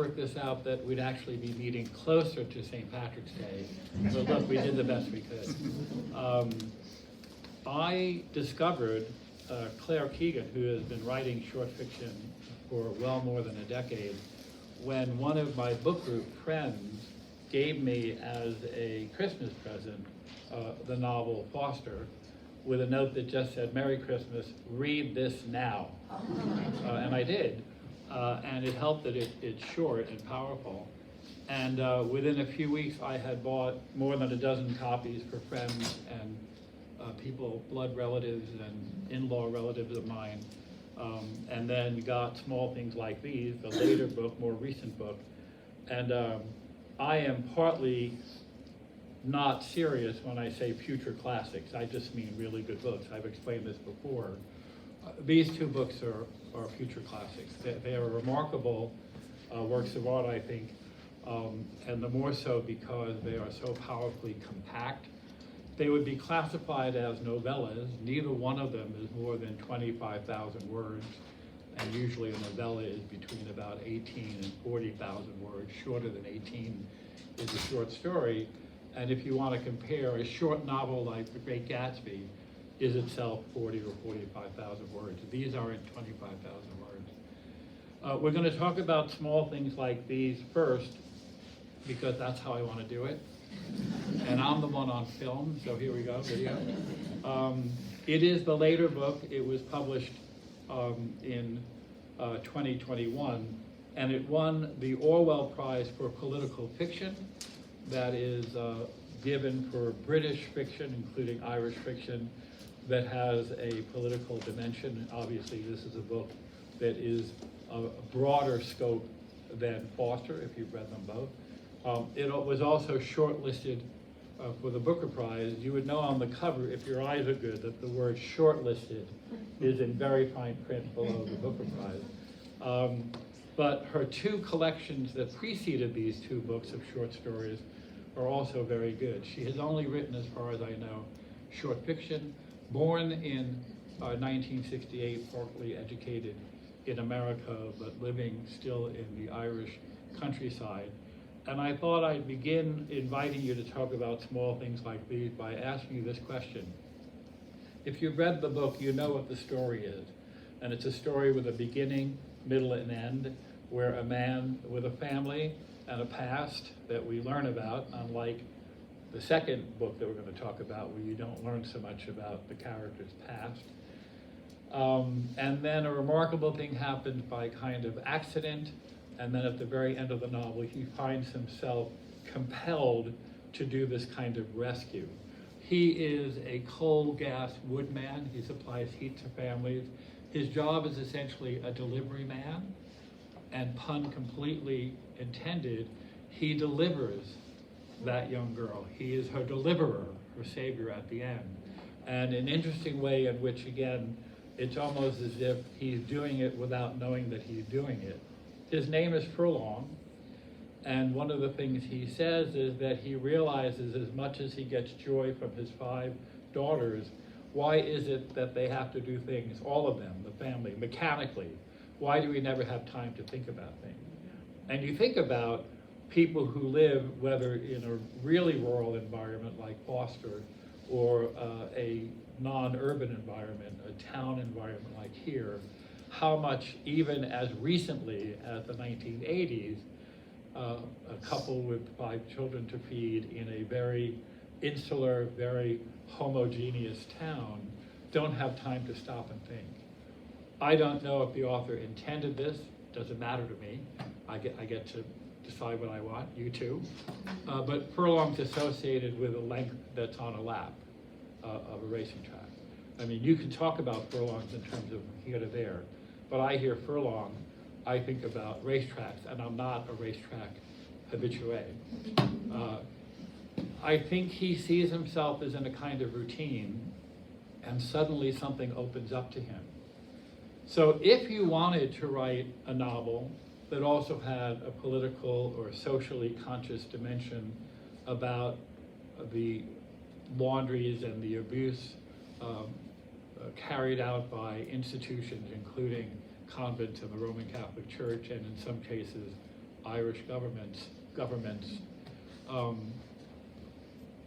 worked this out that we'd actually be meeting closer to St. Patrick's Day. But look, we did the best we could. I discovered Claire Keegan, who has been writing short fiction for well more than a decade, when one of my book group friends gave me as a Christmas present the novel Foster, with a note that just said, "Merry Christmas, read this now." And I did. And it helped that it's short and powerful. And within a few weeks, I had bought more than a dozen copies for friends and people, blood relatives and in-law relatives of mine. And then got small things like these, the later book, more recent book. And I am partly not serious when I say future classics. I just mean really good books. I've explained this before. These two books are future classics. They are remarkable works of art, I think, and the more so because they are so powerfully compact. They would be classified as novellas. Neither one of them is more than 25,000 words, and usually a novella is between about 18 and 40,000 words. Shorter than 18 is a short story. And if you want to compare, a short novel like The Great Gatsby is itself 40 or 45,000 words. These are in 25,000 words. We're going to talk about small things like these first, because that's how I want to do it. And I'm the one on film, so here we go, video. It is the later book. It was published in 2021, and it won the Orwell Prize for Political Fiction. That is given for British fiction, including Irish fiction, that has a political dimension. Obviously, this is a book that is a broader scope than Foster, if you've read them both. It was also shortlisted for the Booker Prize. You would know on the cover, if your eyes are good, that the word shortlisted is in very fine print below the Booker Prize. But her two collections that preceded these two books of short stories are also very good. She has only written, as far as I know, short fiction. Born in 1968, partly educated in America, but living still in the Irish countryside. And I thought I'd begin inviting you to talk about small things like these by asking you this question. If you've read the book, you know what the story is. And it's a story with a beginning, middle, and end, where a man with a family and a past that we learn about, unlike the second book that we're going to talk about, where you don't learn so much about the character's past. And then a remarkable thing happens by kind of accident, and then at the very end of the novel, he finds himself compelled to do this kind of rescue. He is a coal gas woodman. He supplies heat to families. His job is essentially a delivery man, and pun completely intended, he delivers that young girl. He is her deliverer, her savior at the end. And an interesting way in which, again, it's almost as if he's doing it without knowing that he's doing it. His name is Furlong, and one of the things he says is that he realizes, as much as he gets joy from his 5 daughters, why is it that they have to do things, all of them, the family, mechanically? Why do we never have time to think about things? And you think about people who live, whether in a really rural environment like Foster, or a non-urban environment, a town environment like here, how much, even as recently as the 1980s, a couple with 5 children to feed in a very insular, very homogeneous town don't have time to stop and think. I don't know if the author intended this. Doesn't matter to me. I get to decide what I want, you too. But furlong's associated with a length that's on a lap of a racing track. I mean, you can talk about furlongs in terms of here to there, but I hear furlong, I think about racetracks, and I'm not a racetrack habitué. I think he sees himself as in a kind of routine, and suddenly something opens up to him. So if you wanted to write a novel that also had a political or socially conscious dimension about the laundries and the abuse carried out by institutions, including convents and the Roman Catholic Church, and in some cases Irish governments.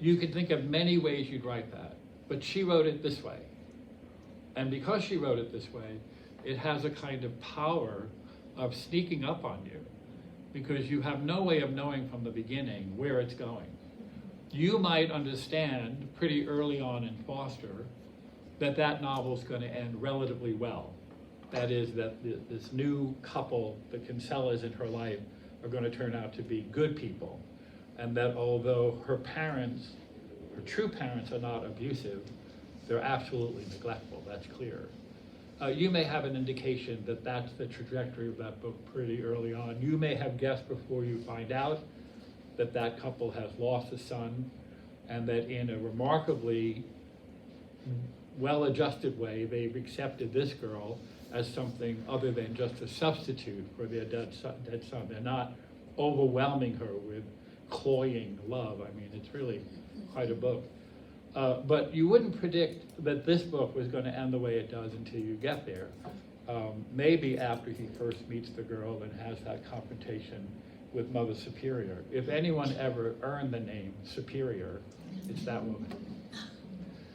You could think of many ways you'd write that, but she wrote it this way. And because she wrote it this way, it has a kind of power of sneaking up on you, because you have no way of knowing from the beginning where it's going. You might understand pretty early on in Foster that novel's going to end relatively well. That is, that this new couple, the Kinsellas in her life, are going to turn out to be good people. And that although her parents, her true parents, are not abusive, they're absolutely neglectful, that's clear. You may have an indication that that's the trajectory of that book pretty early on. You may have guessed before you find out that that couple has lost a son, and that in a remarkably well-adjusted way, they've accepted this girl as something other than just a substitute for their dead son. They're not overwhelming her with cloying love. I mean, it's really quite a book. But you wouldn't predict that this book was going to end the way it does until you get there. Maybe after he first meets the girl and has that confrontation with Mother Superior. If anyone ever earned the name Superior, it's that woman.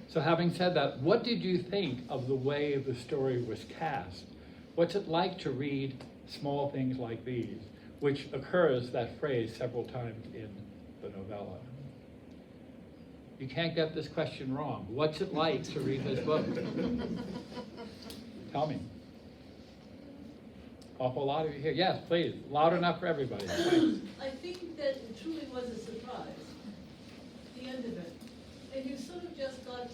So having said that, what did you think of the way the story was cast? What's it like to read small things like these, which occurs, that phrase, several times in the novella? You can't get this question wrong. What's it like to read this book? Tell me. Awful lot of you here. Yes, please. Loud enough for everybody. Thanks. I think that it truly was a surprise, the end of it. And you sort of just got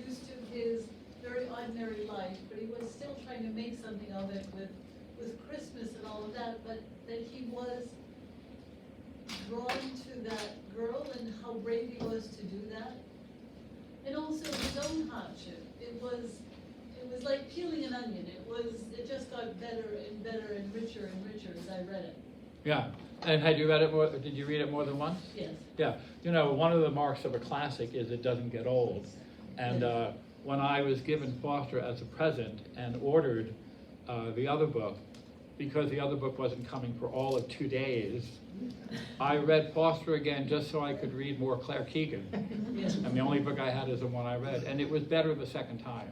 used to his very ordinary life, but he was still trying to make something of it with Christmas and all of that, but that he was drawn to that girl and how brave he was to do that. And also his own hardship. It was like peeling an onion. It just got better and better and richer as I read it. Yeah. And had you read it more, did you read it more than once? Yes. Yeah. You know, one of the marks of a classic is it doesn't get old. And when I was given Foster as a present and ordered the other book, because the other book wasn't coming for all of 2 days, I read Foster again just so I could read more Claire Keegan. Yes. And the only book I had is the one I read. And it was better the second time.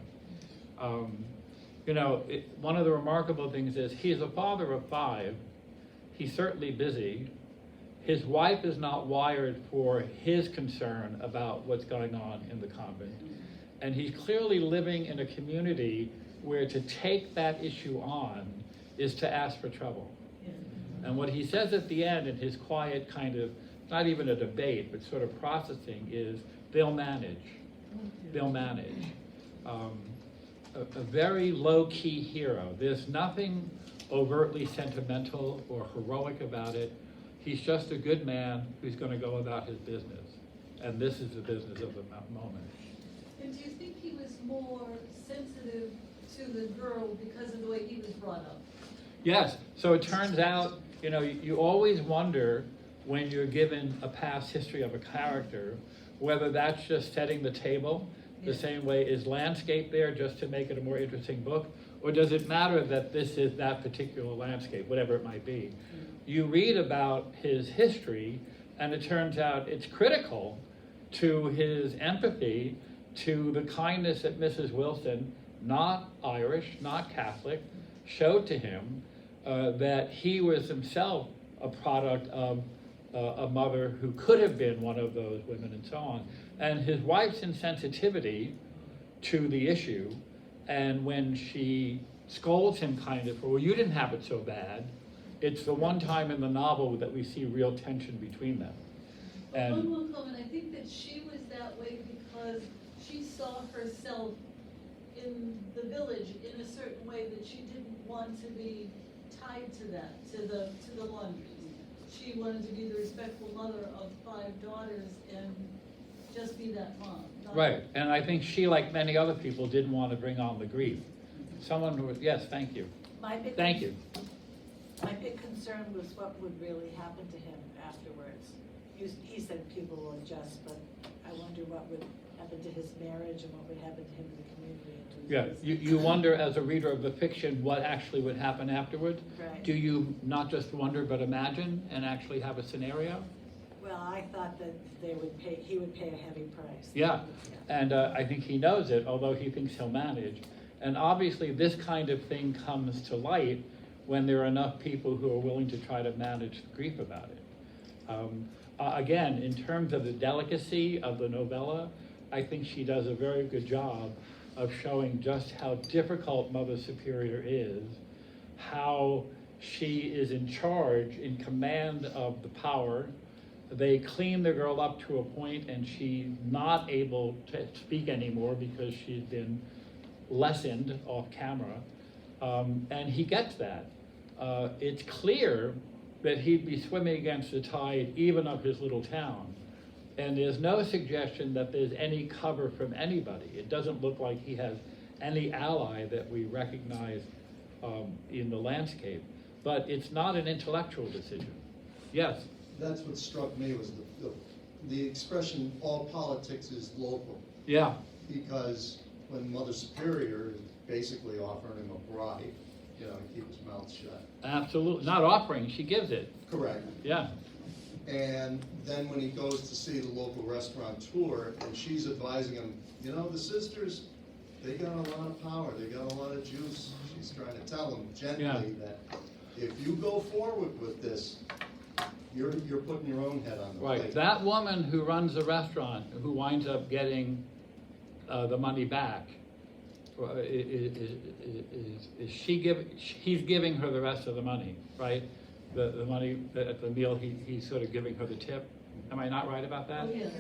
You know, one of the remarkable things is he's a father of 5. He's certainly busy. His wife is not wired for his concern about what's going on in the convent. And he's clearly living in a community where to take that issue on is to ask for trouble. And what he says at the end in his quiet kind of, not even a debate, but sort of processing is, they'll manage. They'll manage. A very low-key hero. There's nothing overtly sentimental or heroic about it. He's just a good man who's going to go about his business. And this is the business of the moment. And do you think he was more sensitive to the girl because of the way he was brought up? Yes. So it turns out, you know, you always wonder when you're given a past history of a character, whether that's just setting the table the same way is landscape there just to make it a more interesting book, or does it matter that this is that particular landscape, whatever it might be? You read about his history, and it turns out it's critical to his empathy, to the kindness that Mrs. Wilson, not Irish, not Catholic, showed to him, that he was himself a product of a mother who could have been one of those women and so on. And his wife's insensitivity to the issue, and when she scolds him kind of, well, you didn't have it so bad, it's the one time in the novel that we see real tension between them. But one more comment, I think that she was that way because she saw herself in the village in a certain way that she didn't want to be tied to that, to the laundries. She wanted to be the respectful mother of 5 daughters and just be that mom. Right, and I think she, like many other people, didn't want to bring on the grief. Someone who, yes, thank you. Thank you. My big concern was what would really happen to him afterwards. he said people will adjust, but I wonder what would happen to his marriage and what would happen to him in the community. And to his Yeah, business. you wonder as a reader of the fiction what actually would happen afterward. Right. Do you not just wonder but imagine and actually have a scenario? Well, I thought that he would pay a heavy price. Yeah, and I think he knows it, although he thinks he'll manage. And obviously, this kind of thing comes to light when there are enough people who are willing to try to manage the grief about it. Again, in terms of the delicacy of the novella, I think she does a very good job of showing just how difficult Mother Superior is, how she is in charge, in command of the power. They clean the girl up to a point and she's not able to speak anymore because she's been lessened off camera. And he gets that. It's clear that he'd be swimming against the tide even of his little town. And there's no suggestion that there's any cover from anybody. It doesn't look like he has any ally that we recognize in the landscape. But it's not an intellectual decision. Yes? That's what struck me was the expression, all politics is local. Yeah. Because when Mother Superior is basically offering him a bribe, to keep his mouth shut. Absolutely. Not offering, she gives it. Correct. Yeah. And then when he goes to see the local restaurateur, and she's advising him, the sisters, they got a lot of power, they got a lot of juice. She's trying to tell him gently that if you go forward with this, you're putting your own head on the plate. Right. That woman who runs the restaurant, who winds up getting the money back, he's giving her the rest of the money, right? The money at the meal, he's sort of giving her the tip. Am I not right about that? Oh, yes.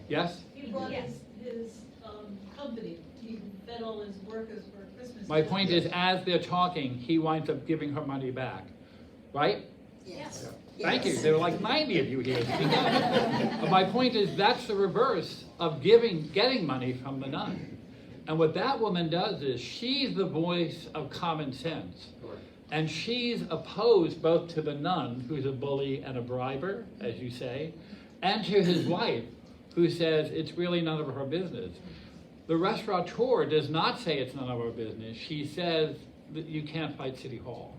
Yes? He brought his company, he fed all his workers for Christmas. My point is, as they're talking, he winds up giving her money back, right? Yes. Thank you. There were like 90 of you here. My point is, that's the reverse of getting money from the nun. And what that woman does is, she's the voice of common sense. And she's opposed both to the nun, who's a bully and a briber, as you say, and to his wife, who says it's really none of her business. The restaurateur does not say it's none of our business. She says that you can't fight City Hall.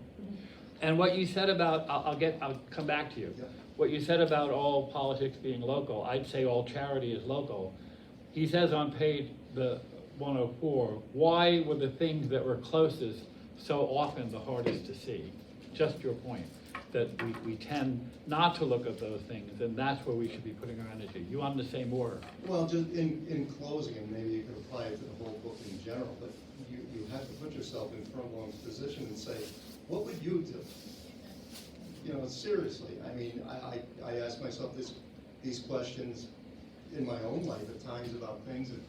And what you said about, I'll come back to you. Yeah. What you said about all politics being local, I'd say all charity is local. He says on page 104, why were the things that were closest so often the hardest to see? Just your point, that we tend not to look at those things, and that's where we should be putting our energy. You wanted to say more? Well, just in closing, and maybe you could apply it to the whole book in general, but you have to put yourself in Furlong's position and say, what would you do? Seriously. I mean, I ask myself these questions in my own life at times about things, and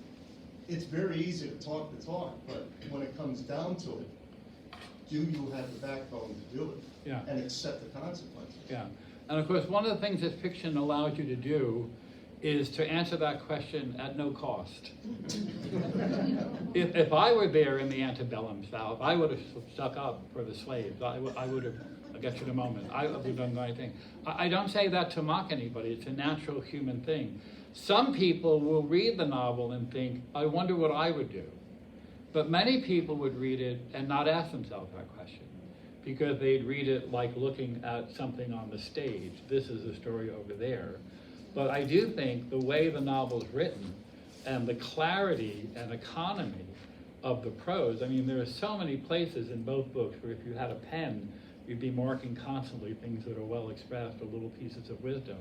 it's very easy to talk the talk, but when it comes down to it, do you have the backbone to do it? Yeah. And accept the consequences? Yeah. And of course, one of the things that fiction allows you to do is to answer that question at no cost. If I were there in the antebellum South, I would have stuck up for the slaves. I would have, I'll get you in a moment, I would have done the right thing. I don't say that to mock anybody, it's a natural human thing. Some people will read the novel and think, I wonder what I would do. But many people would read it and not ask themselves that question, because they'd read it like looking at something on the stage. This is the story over there. But I do think the way the novel's written and the clarity and economy of the prose, I mean, there are so many places in both books where if you had a pen, you'd be marking constantly things that are well expressed or little pieces of wisdom.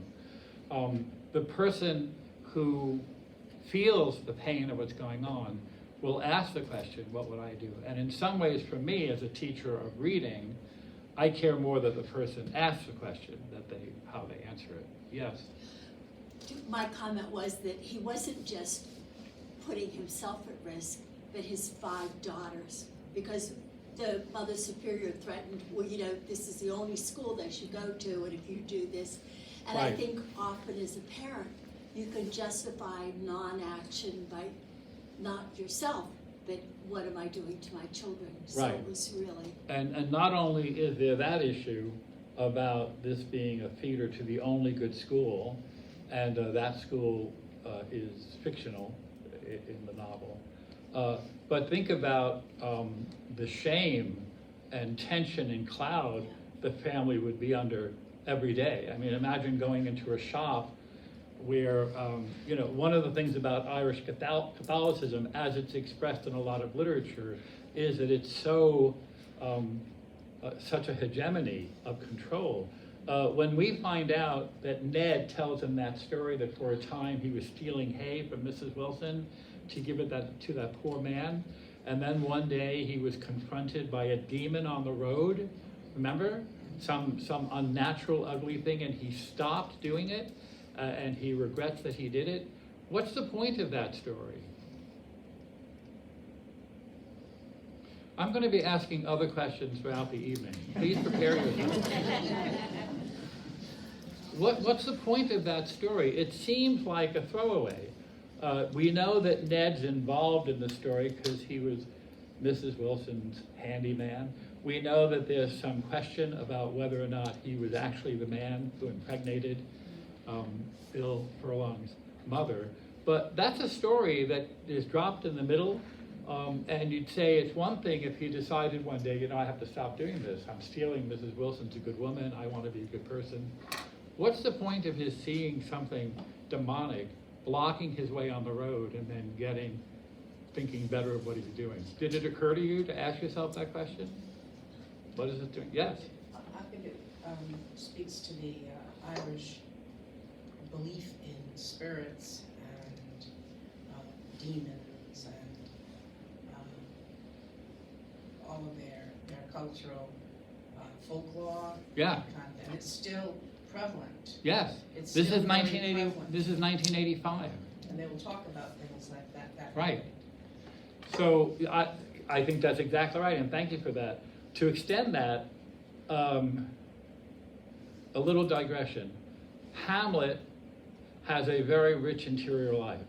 The person who feels the pain of what's going on will ask the question, what would I do? And in some ways, for me, as a teacher of reading, I care more that the person asks the question, how they answer it. Yes? My comment was that he wasn't just putting himself at risk, but his 5 daughters, because the Mother Superior threatened, well, this is the only school they should go to, and if you do this, and Right. I think often as a parent, you can justify non-action by not yourself, but what am I doing to my children? So Right. it was really... And not only is there that issue about this being a feeder to the only good school, and that school is fictional in the novel. But think about the shame and tension and cloud the family would be under every day. I mean, imagine going into a shop where, one of the things about Irish Catholicism, as it's expressed in a lot of literature, is that it's so, such a hegemony of control. When we find out that Ned tells him that story, that for a time he was stealing hay from Mrs. Wilson to give it to that poor man, and then one day he was confronted by a demon on the road, remember? Some unnatural, ugly thing, and he stopped doing it, and he regrets that he did it. What's the point of that story? I'm going to be asking other questions throughout the evening. Please prepare yourself. What's the point of that story? It seems like a throwaway. We know that Ned's involved in the story because he was Mrs. Wilson's handyman. We know that there's some question about whether or not he was actually the man who impregnated Bill Furlong's mother. But that's a story that is dropped in the middle, and you'd say it's one thing if he decided one day, I have to stop doing this. I'm stealing. Mrs. Wilson's a good woman. I want to be a good person. What's the point of his seeing something demonic, blocking his way on the road, and then thinking better of what he's doing? Did it occur to you to ask yourself that question? What is it doing? Yes? I think it speaks to the Irish belief in spirits and demons and all of their cultural folklore. Yeah. Content. And it's still prevalent. Yes. It's This still is very 1980. prevalent. This is 1985. And they will talk about things like that. Right. So I think that's exactly right, and thank you for that. To extend that, a little digression. Hamlet has a very rich interior life.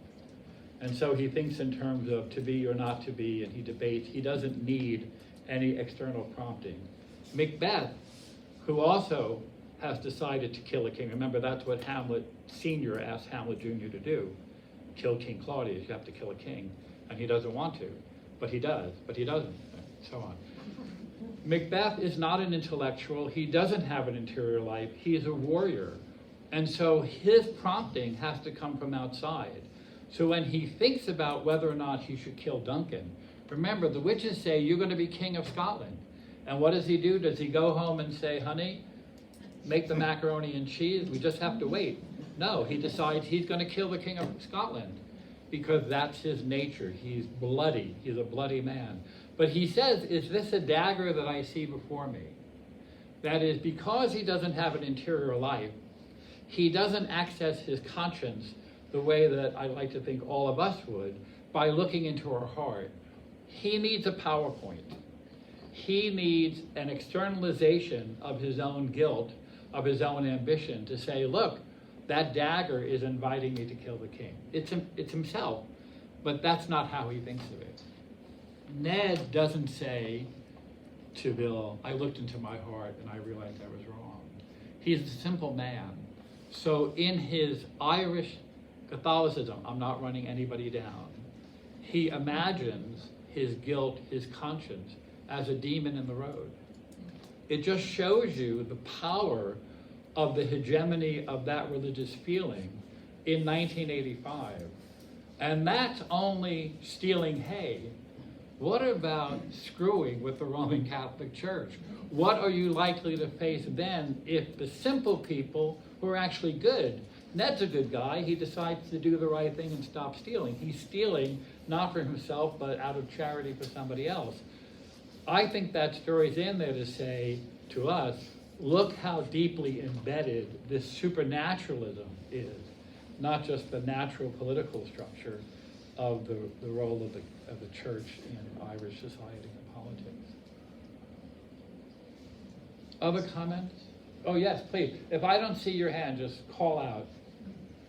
And so he thinks in terms of to be or not to be, and he debates. He doesn't need any external prompting. Macbeth, who also has decided to kill a king. Remember, that's what Hamlet Sr. asked Hamlet Jr. to do. Kill King Claudius, you have to kill a king. And he doesn't want to, but he does, but he doesn't, and so on. Macbeth is not an intellectual. He doesn't have an interior life. He is a warrior. And so his prompting has to come from outside. So when he thinks about whether or not he should kill Duncan, remember, the witches say, you're going to be king of Scotland. And what does he do? Does he go home and say, honey, make the macaroni and cheese? We just have to wait. No, he decides he's going to kill the king of Scotland because that's his nature. He's bloody. He's a bloody man. But he says, is this a dagger that I see before me? That is, because he doesn't have an interior life, he doesn't access his conscience the way that I like to think all of us would, by looking into our heart. He needs a PowerPoint. He needs an externalization of his own guilt, of his own ambition, to say, look, that dagger is inviting me to kill the king. It's himself, but that's not how he thinks of it. Ned doesn't say to Bill, I looked into my heart and I realized I was wrong. He's a simple man. So in his Irish Catholicism, I'm not running anybody down, he imagines his guilt, his conscience, as a demon in the road. It just shows you the power of the hegemony of that religious feeling in 1985. And that's only stealing hay. What about screwing with the Roman Catholic Church? What are you likely to face then if the simple people who are actually good, Ned's a good guy, he decides to do the right thing and stop stealing. He's stealing not for himself, but out of charity for somebody else. I think that story's in there to say to us, look how deeply embedded this supernaturalism is, not just the natural political structure of the role of the church in Irish society and politics. Other comments? Oh yes, please. If I don't see your hand, just call out.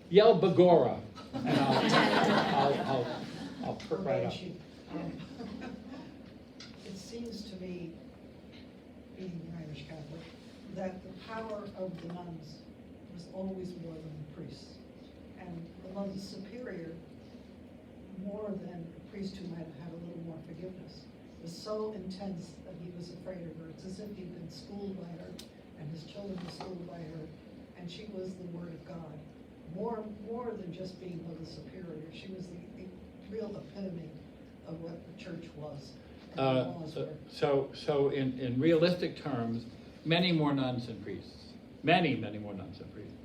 Yell Begorra, and I'll perk right up. It seems to me, being Irish Catholic, that the power of the nuns was always more than the priests. And the Mother Superior, more than a priest who might have had a little more forgiveness, was so intense that he was afraid of her. It's as if he'd been schooled by her, and his children were schooled by her, and she was the Word of God. More than just being Mother Superior, she was the real epitome of what the church was. And the laws were. So in realistic terms, many more nuns than priests. Many more nuns than priests.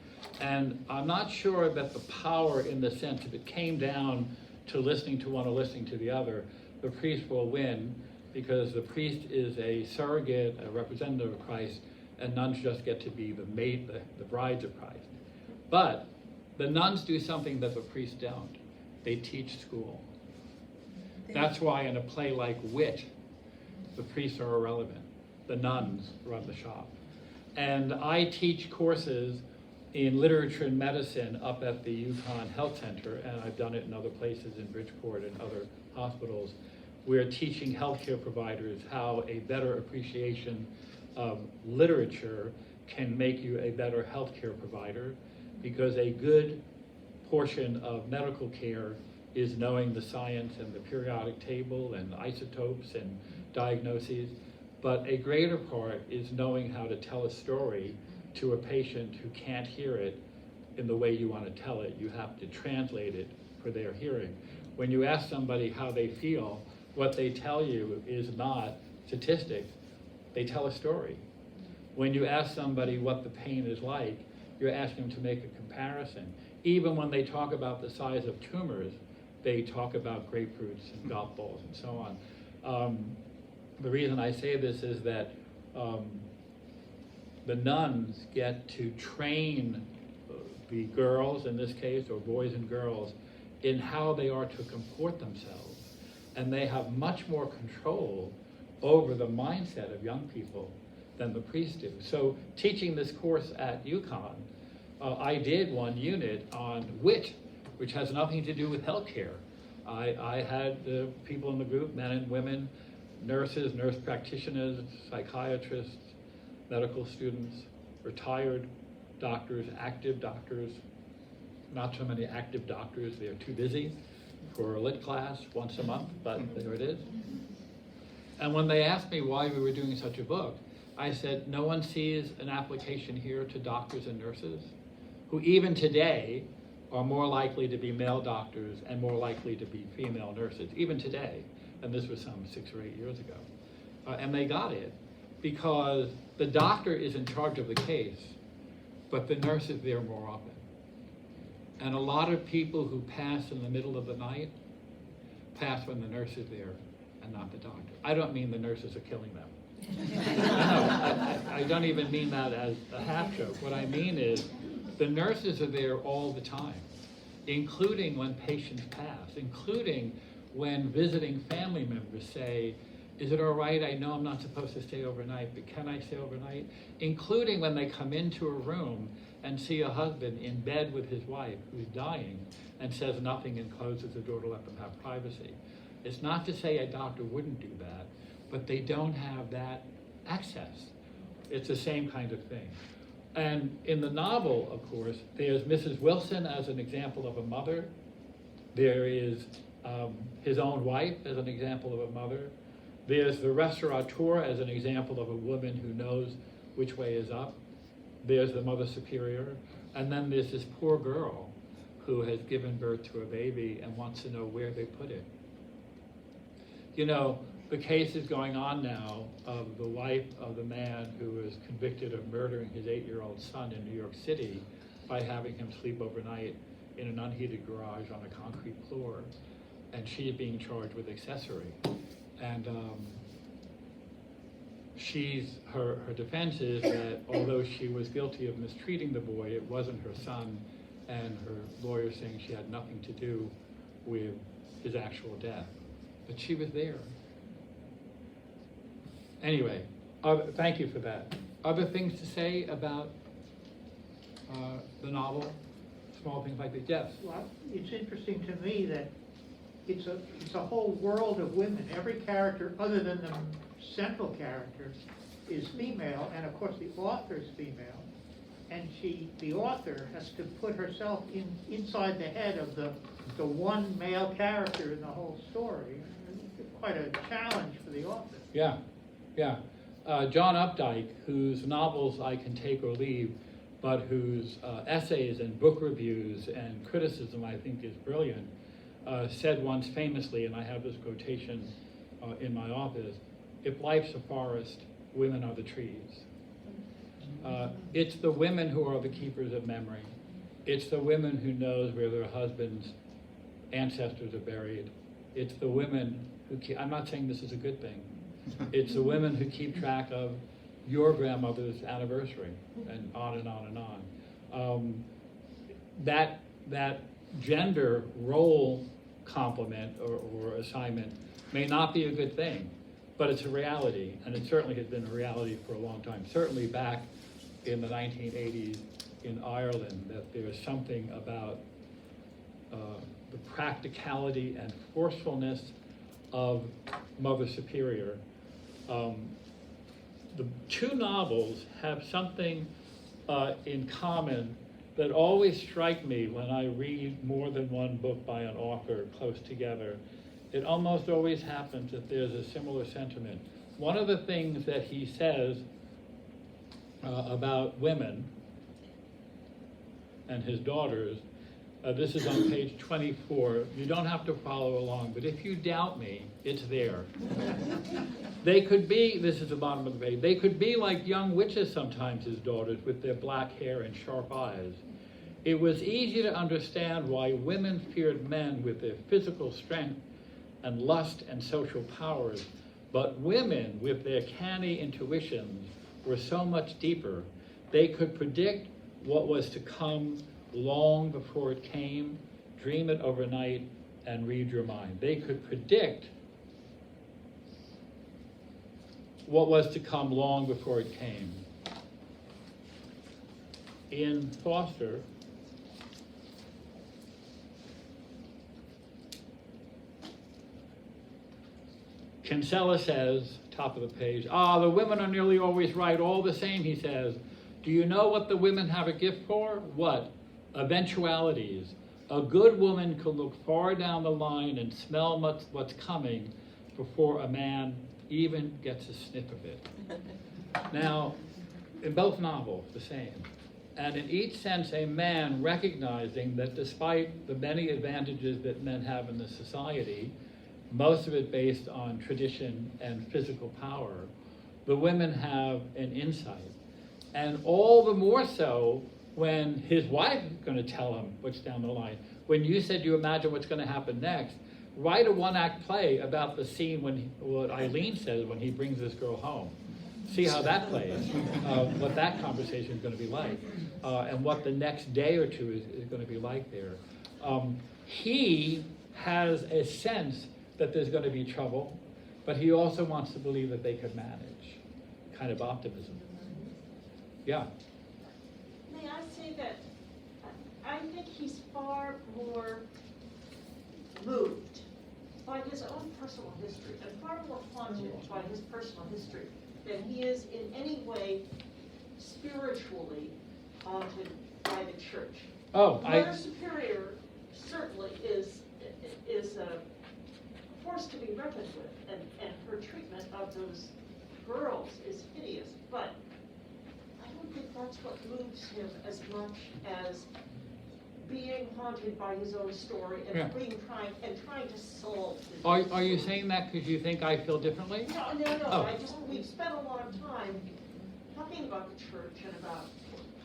And I'm not sure that the power, in the sense, if it came down to listening to one or listening to the other, the priest will win, because the priest is a surrogate, a representative of Christ, and nuns just get to be the brides of Christ. But the nuns do something that the priests don't. They teach school. That's why in a play like Wit, the priests are irrelevant. The nuns run the shop. And I teach courses in literature and medicine up at the Yukon Health Center, and I've done it in other places in Bridgeport and other hospitals. We're teaching healthcare providers how a better appreciation of literature can make you a better healthcare provider, because a good portion of medical care is knowing the science and the periodic table and isotopes and diagnoses, but a greater part is knowing how to tell a story to a patient who can't hear it in the way you want to tell it. You have to translate it for their hearing. When you ask somebody how they feel, what they tell you is not statistics, they tell a story. When you ask somebody what the pain is like, you're asking them to make a comparison. Even when they talk about the size of tumors, they talk about grapefruits and golf balls and so on. The reason I say this is that the nuns get to train the girls, in this case, or boys and girls, in how they are to comport themselves. And they have much more control over the mindset of young people than the priests do. So teaching this course at UConn, I did one unit on wit, which has nothing to do with healthcare. I had people in the group, men and women, nurses, nurse practitioners, psychiatrists, medical students, retired doctors, active doctors, not so many active doctors, they're too busy for a lit class once a month, but there it is. And when they asked me why we were doing such a book, I said, no one sees an application here to doctors and nurses who even today are more likely to be male doctors and more likely to be female nurses, even today. And this was some 6 or 8 years ago. And they got it because the doctor is in charge of the case, but the nurse is there more often. And a lot of people who pass in the middle of the night pass when the nurse is there and not the doctor. I don't mean the nurses are killing them. I don't even mean that as a half joke. What I mean is the nurses are there all the time, including when patients pass, including when visiting family members say, is it all right? I know I'm not supposed to stay overnight, but can I stay overnight? Including when they come into a room and see a husband in bed with his wife who's dying and says nothing and closes the door to let them have privacy. It's not to say a doctor wouldn't do that, but they don't have that access. It's the same kind of thing. And in the novel, of course, there's Mrs. Wilson as an example of a mother. There is his own wife as an example of a mother. There's the restaurateur as an example of a woman who knows which way is up. There's the Mother Superior. And then there's this poor girl who has given birth to a baby and wants to know where they put it. You know, the case is going on now of the wife of the man who was convicted of murdering his 8-year-old son in New York City by having him sleep overnight in an unheated garage on a concrete floor. And she is being charged with accessory. And her defense is that although she was guilty of mistreating the boy, it wasn't her son, and her lawyer saying she had nothing to do with his actual death. But she was there. Anyway, thank you for that. Other things to say about the novel? Small things like this? Yes? Well, it's interesting to me that it's a whole world of women. Every character, other than the central character, is female, and of course the author is female. and the author has to put herself inside the head of the one male character in the whole story. It's quite a challenge for the author. Yeah, yeah. John Updike, whose novels I can take or leave, but whose essays and book reviews and criticism I think is brilliant, said once famously, and I have this quotation in my office, "If life's a forest, women are the trees." It's the women who are the keepers of memory. It's the women who knows where their husbands' ancestors are buried. It's the women who I'm not saying this is a good thing. It's the women who keep track of your grandmother's anniversary, and on and on and on. That gender role complement or assignment may not be a good thing, but it's a reality, and it certainly has been a reality for a long time. Certainly back in the 1980s in Ireland, that there's something about the practicality and forcefulness of Mother Superior. The two novels have something in common that always strike me when I read more than one book by an author close together. It almost always happens that there's a similar sentiment. One of the things that he says about women and his daughters, this is on page 24. You don't have to follow along, but if you doubt me, it's there. They could be, this is the bottom of the page, they could be like young witches sometimes, his daughters, with their black hair and sharp eyes. It was easy to understand why women feared men with their physical strength and lust and social powers, but women with their canny intuitions were so much deeper. They could predict what was to come long before it came, dream it overnight, and read your mind. They could predict what was to come long before it came. In Foster, Kinsella says, top of the page, the women are nearly always right, all the same, he says. Do you know what the women have a gift for? What? Eventualities. A good woman can look far down the line and smell what's coming before a man even gets a sniff of it. Now, in both novels, the same. And in each sense, a man recognizing that despite the many advantages that men have in the society, most of it based on tradition and physical power, the women have an insight. And all the more so when his wife is going to tell him what's down the line. When you said you imagine what's going to happen next, write a one-act play about the scene when what Eileen says when he brings this girl home. See how that plays, what that conversation is going to be like, and what the next day or two is going to be like there. He has a sense that there's going to be trouble, but he also wants to believe that they could manage, kind of optimism. Yeah. May I say that I think he's far more moved by his own personal history and far more haunted by his personal history than he is in any way spiritually haunted by the church. Mother Superior certainly is a force to be reckoned with, and her treatment of those girls is hideous, but I don't think that's what moves him as much as being haunted by his own story and trying to solve the Are you saying that because you think I feel differently? No. Oh. We've spent a lot of time talking about the church and about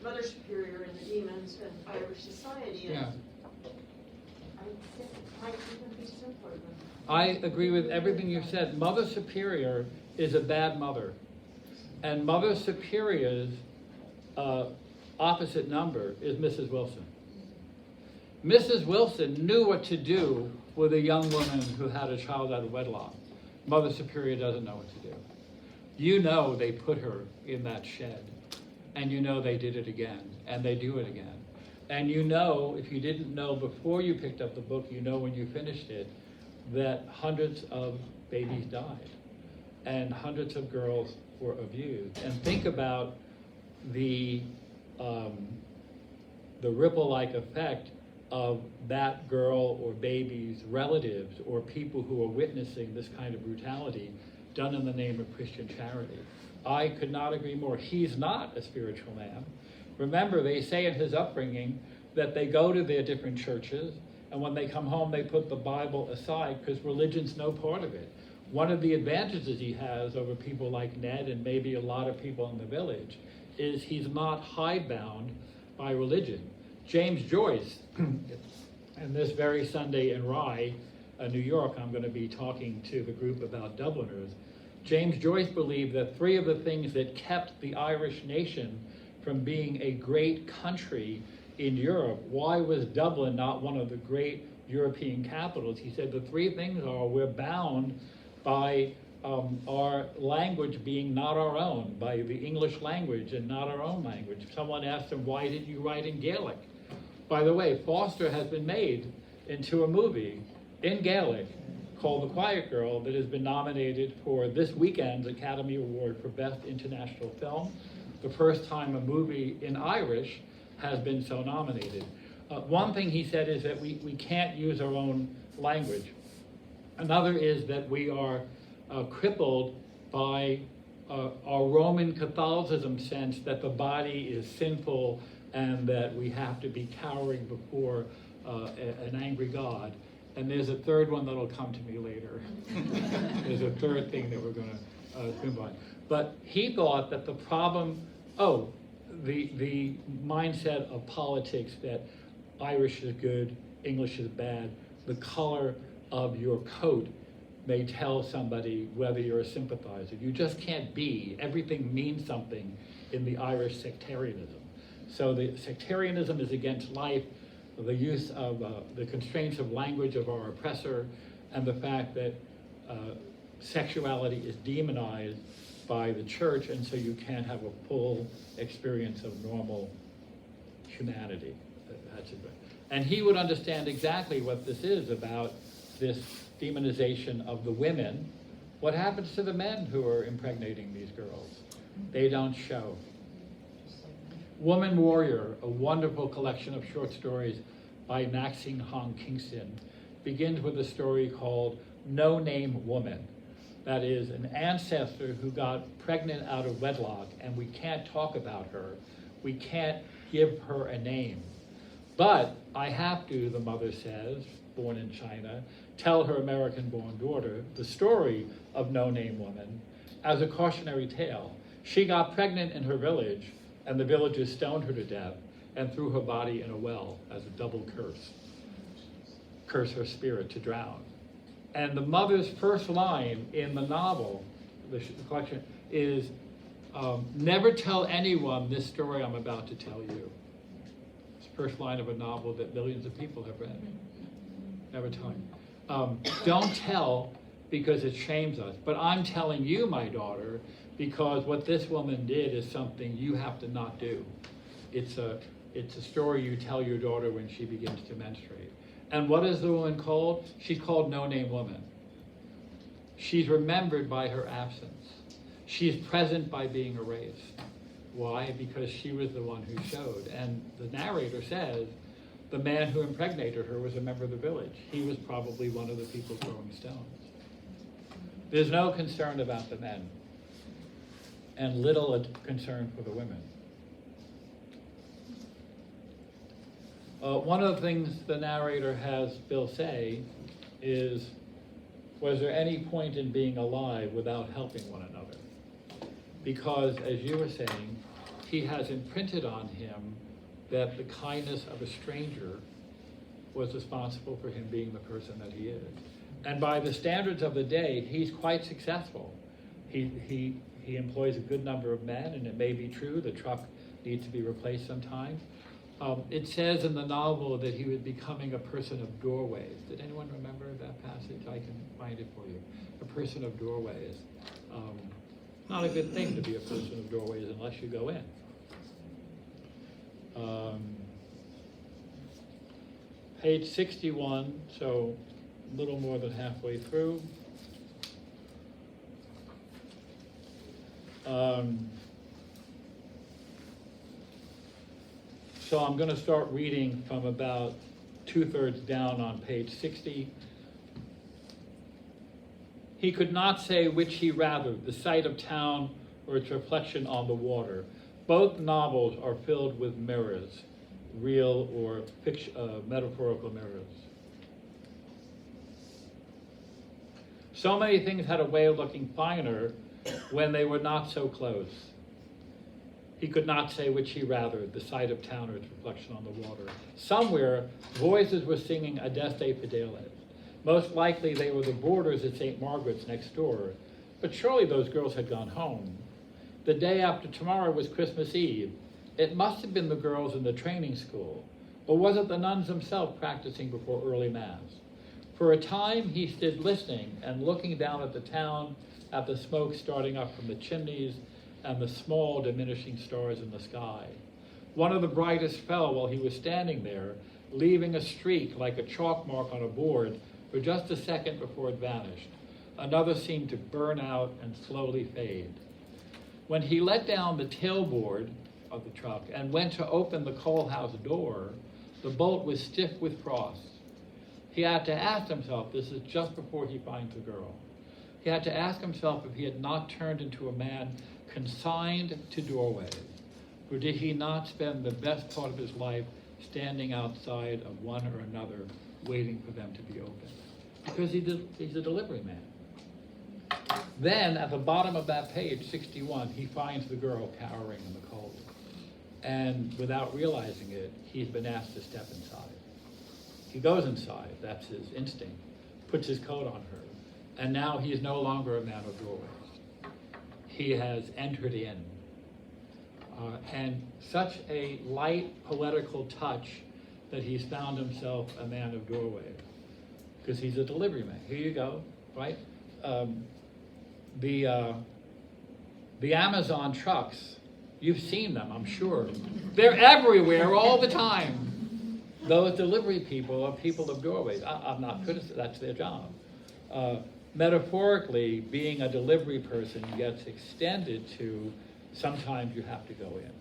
Mother Superior and the demons and Irish society, and I think it might even be simpler than that. I agree with everything you said. Mother Superior is a bad mother. And Mother Superior's opposite number is Mrs. Wilson. Mrs. Wilson knew what to do with a young woman who had a child out of wedlock. Mother Superior doesn't know what to do. You know they put her in that shed, and you know they did it again, and they do it again. And you know, if you didn't know before you picked up the book, you know when you finished it, that hundreds of babies died, and hundreds of girls were abused. And think about the the ripple-like effect of that girl or baby's relatives or people who are witnessing this kind of brutality done in the name of Christian charity. I could not agree more. He's not a spiritual man. Remember, they say in his upbringing that they go to their different churches, and when they come home, they put the Bible aside because religion's no part of it. One of the advantages he has over people like Ned and maybe a lot of people in the village is he's not hidebound by religion. James Joyce, and this very Sunday in Rye, New York, I'm going to be talking to the group about Dubliners. James Joyce believed that three of the things that kept the Irish nation from being a great country in Europe, why was Dublin not one of the great European capitals? He said the three things are we're bound by our language being not our own, by the English language and not our own language. Someone asked him, why did you write in Gaelic? By the way, Foster has been made into a movie in Gaelic called The Quiet Girl that has been nominated for this weekend's Academy Award for Best International Film. The first time a movie in Irish has been so nominated. One thing he said is that we can't use our own language. Another is that we are crippled by our Roman Catholicism sense that the body is sinful and that we have to be cowering before an angry God. And there's a third one that'll come to me later. There's a third thing that we're going to combine. But he thought that the problem, the mindset of politics that Irish is good, English is bad, the color of your coat may tell somebody whether you're a sympathizer. You just can't be. Everything means something in the Irish sectarianism. So the sectarianism is against life, the use of the constraints of language of our oppressor, and the fact that sexuality is demonized by the church, and so you can't have a full experience of normal humanity. That's it. And he would understand exactly what this is about, this demonization of the women. What happens to the men who are impregnating these girls? They don't show. Woman Warrior, a wonderful collection of short stories by Maxine Hong Kingston, begins with a story called No Name Woman. That is an ancestor who got pregnant out of wedlock, and we can't talk about her. We can't give her a name. But I have to, the mother says, born in China, tell her American-born daughter the story of No Name Woman as a cautionary tale. She got pregnant in her village, and the villagers stoned her to death and threw her body in a well as a double curse her spirit to drown. And the mother's first line in the novel, the collection, is, never tell anyone this story I'm about to tell you. It's the first line of a novel that millions of people have read. Never tell you. Don't tell because it shames us, but I'm telling you, my daughter, because what this woman did is something you have to not do. It's a story you tell your daughter when she begins to menstruate. And what is the woman called? She's called No Name Woman. She's remembered by her absence. She's present by being erased. Why? Because she was the one who showed. And the narrator says the man who impregnated her was a member of the village. He was probably one of the people throwing stones. There's no concern about the men, and little concern for the women. One of the things the narrator has Bill say is, was there any point in being alive without helping one another? Because, as you were saying, he has imprinted on him that the kindness of a stranger was responsible for him being the person that he is. And by the standards of the day, he's quite successful. He employs a good number of men, and it may be true the truck needs to be replaced sometimes. It says in the novel that he was becoming a person of doorways. Did anyone remember that passage? I can find it for you. A person of doorways. Not a good thing to be a person of doorways unless you go in. Page 61, so a little more than halfway through. So I'm gonna start reading from about 2/3 down on page 60. He could not say which he rather, the sight of town or its reflection on the water. Both novels are filled with mirrors, real or metaphorical mirrors. So many things had a way of looking finer when they were not so close. He could not say which he rather, the sight of town or its reflection on the water. Somewhere, voices were singing Adeste Fideles. Most likely they were the boarders at St. Margaret's next door, but surely those girls had gone home. The day after tomorrow was Christmas Eve. It must have been the girls in the training school, or was it the nuns themselves practicing before early Mass? For a time he stood listening and looking down at the town, at the smoke starting up from the chimneys and the small diminishing stars in the sky. One of the brightest fell while he was standing there, leaving a streak like a chalk mark on a board for just a second before it vanished. Another seemed to burn out and slowly fade. When he let down the tailboard of the truck and went to open the coal house door, the bolt was stiff with frost. He had to ask himself, this is just before he finds the girl, he had to ask himself if he had not turned into a man consigned to doorways, or did he not spend the best part of his life standing outside of one or another, waiting for them to be opened? Because he's a delivery man. Then, at the bottom of that page, 61, he finds the girl cowering in the cold. And without realizing it, he's been asked to step inside. He goes inside, that's his instinct, puts his coat on her, and now he is no longer a man of doorways. He has entered in. And such a light poetical touch that he's found himself a man of doorways, because he's a delivery man. Here you go, right? The Amazon trucks, you've seen them, I'm sure. They're everywhere all the time. Those delivery people are people of doorways. I'm not criticizing, that's their job. Metaphorically, being a delivery person gets extended to sometimes you have to go in,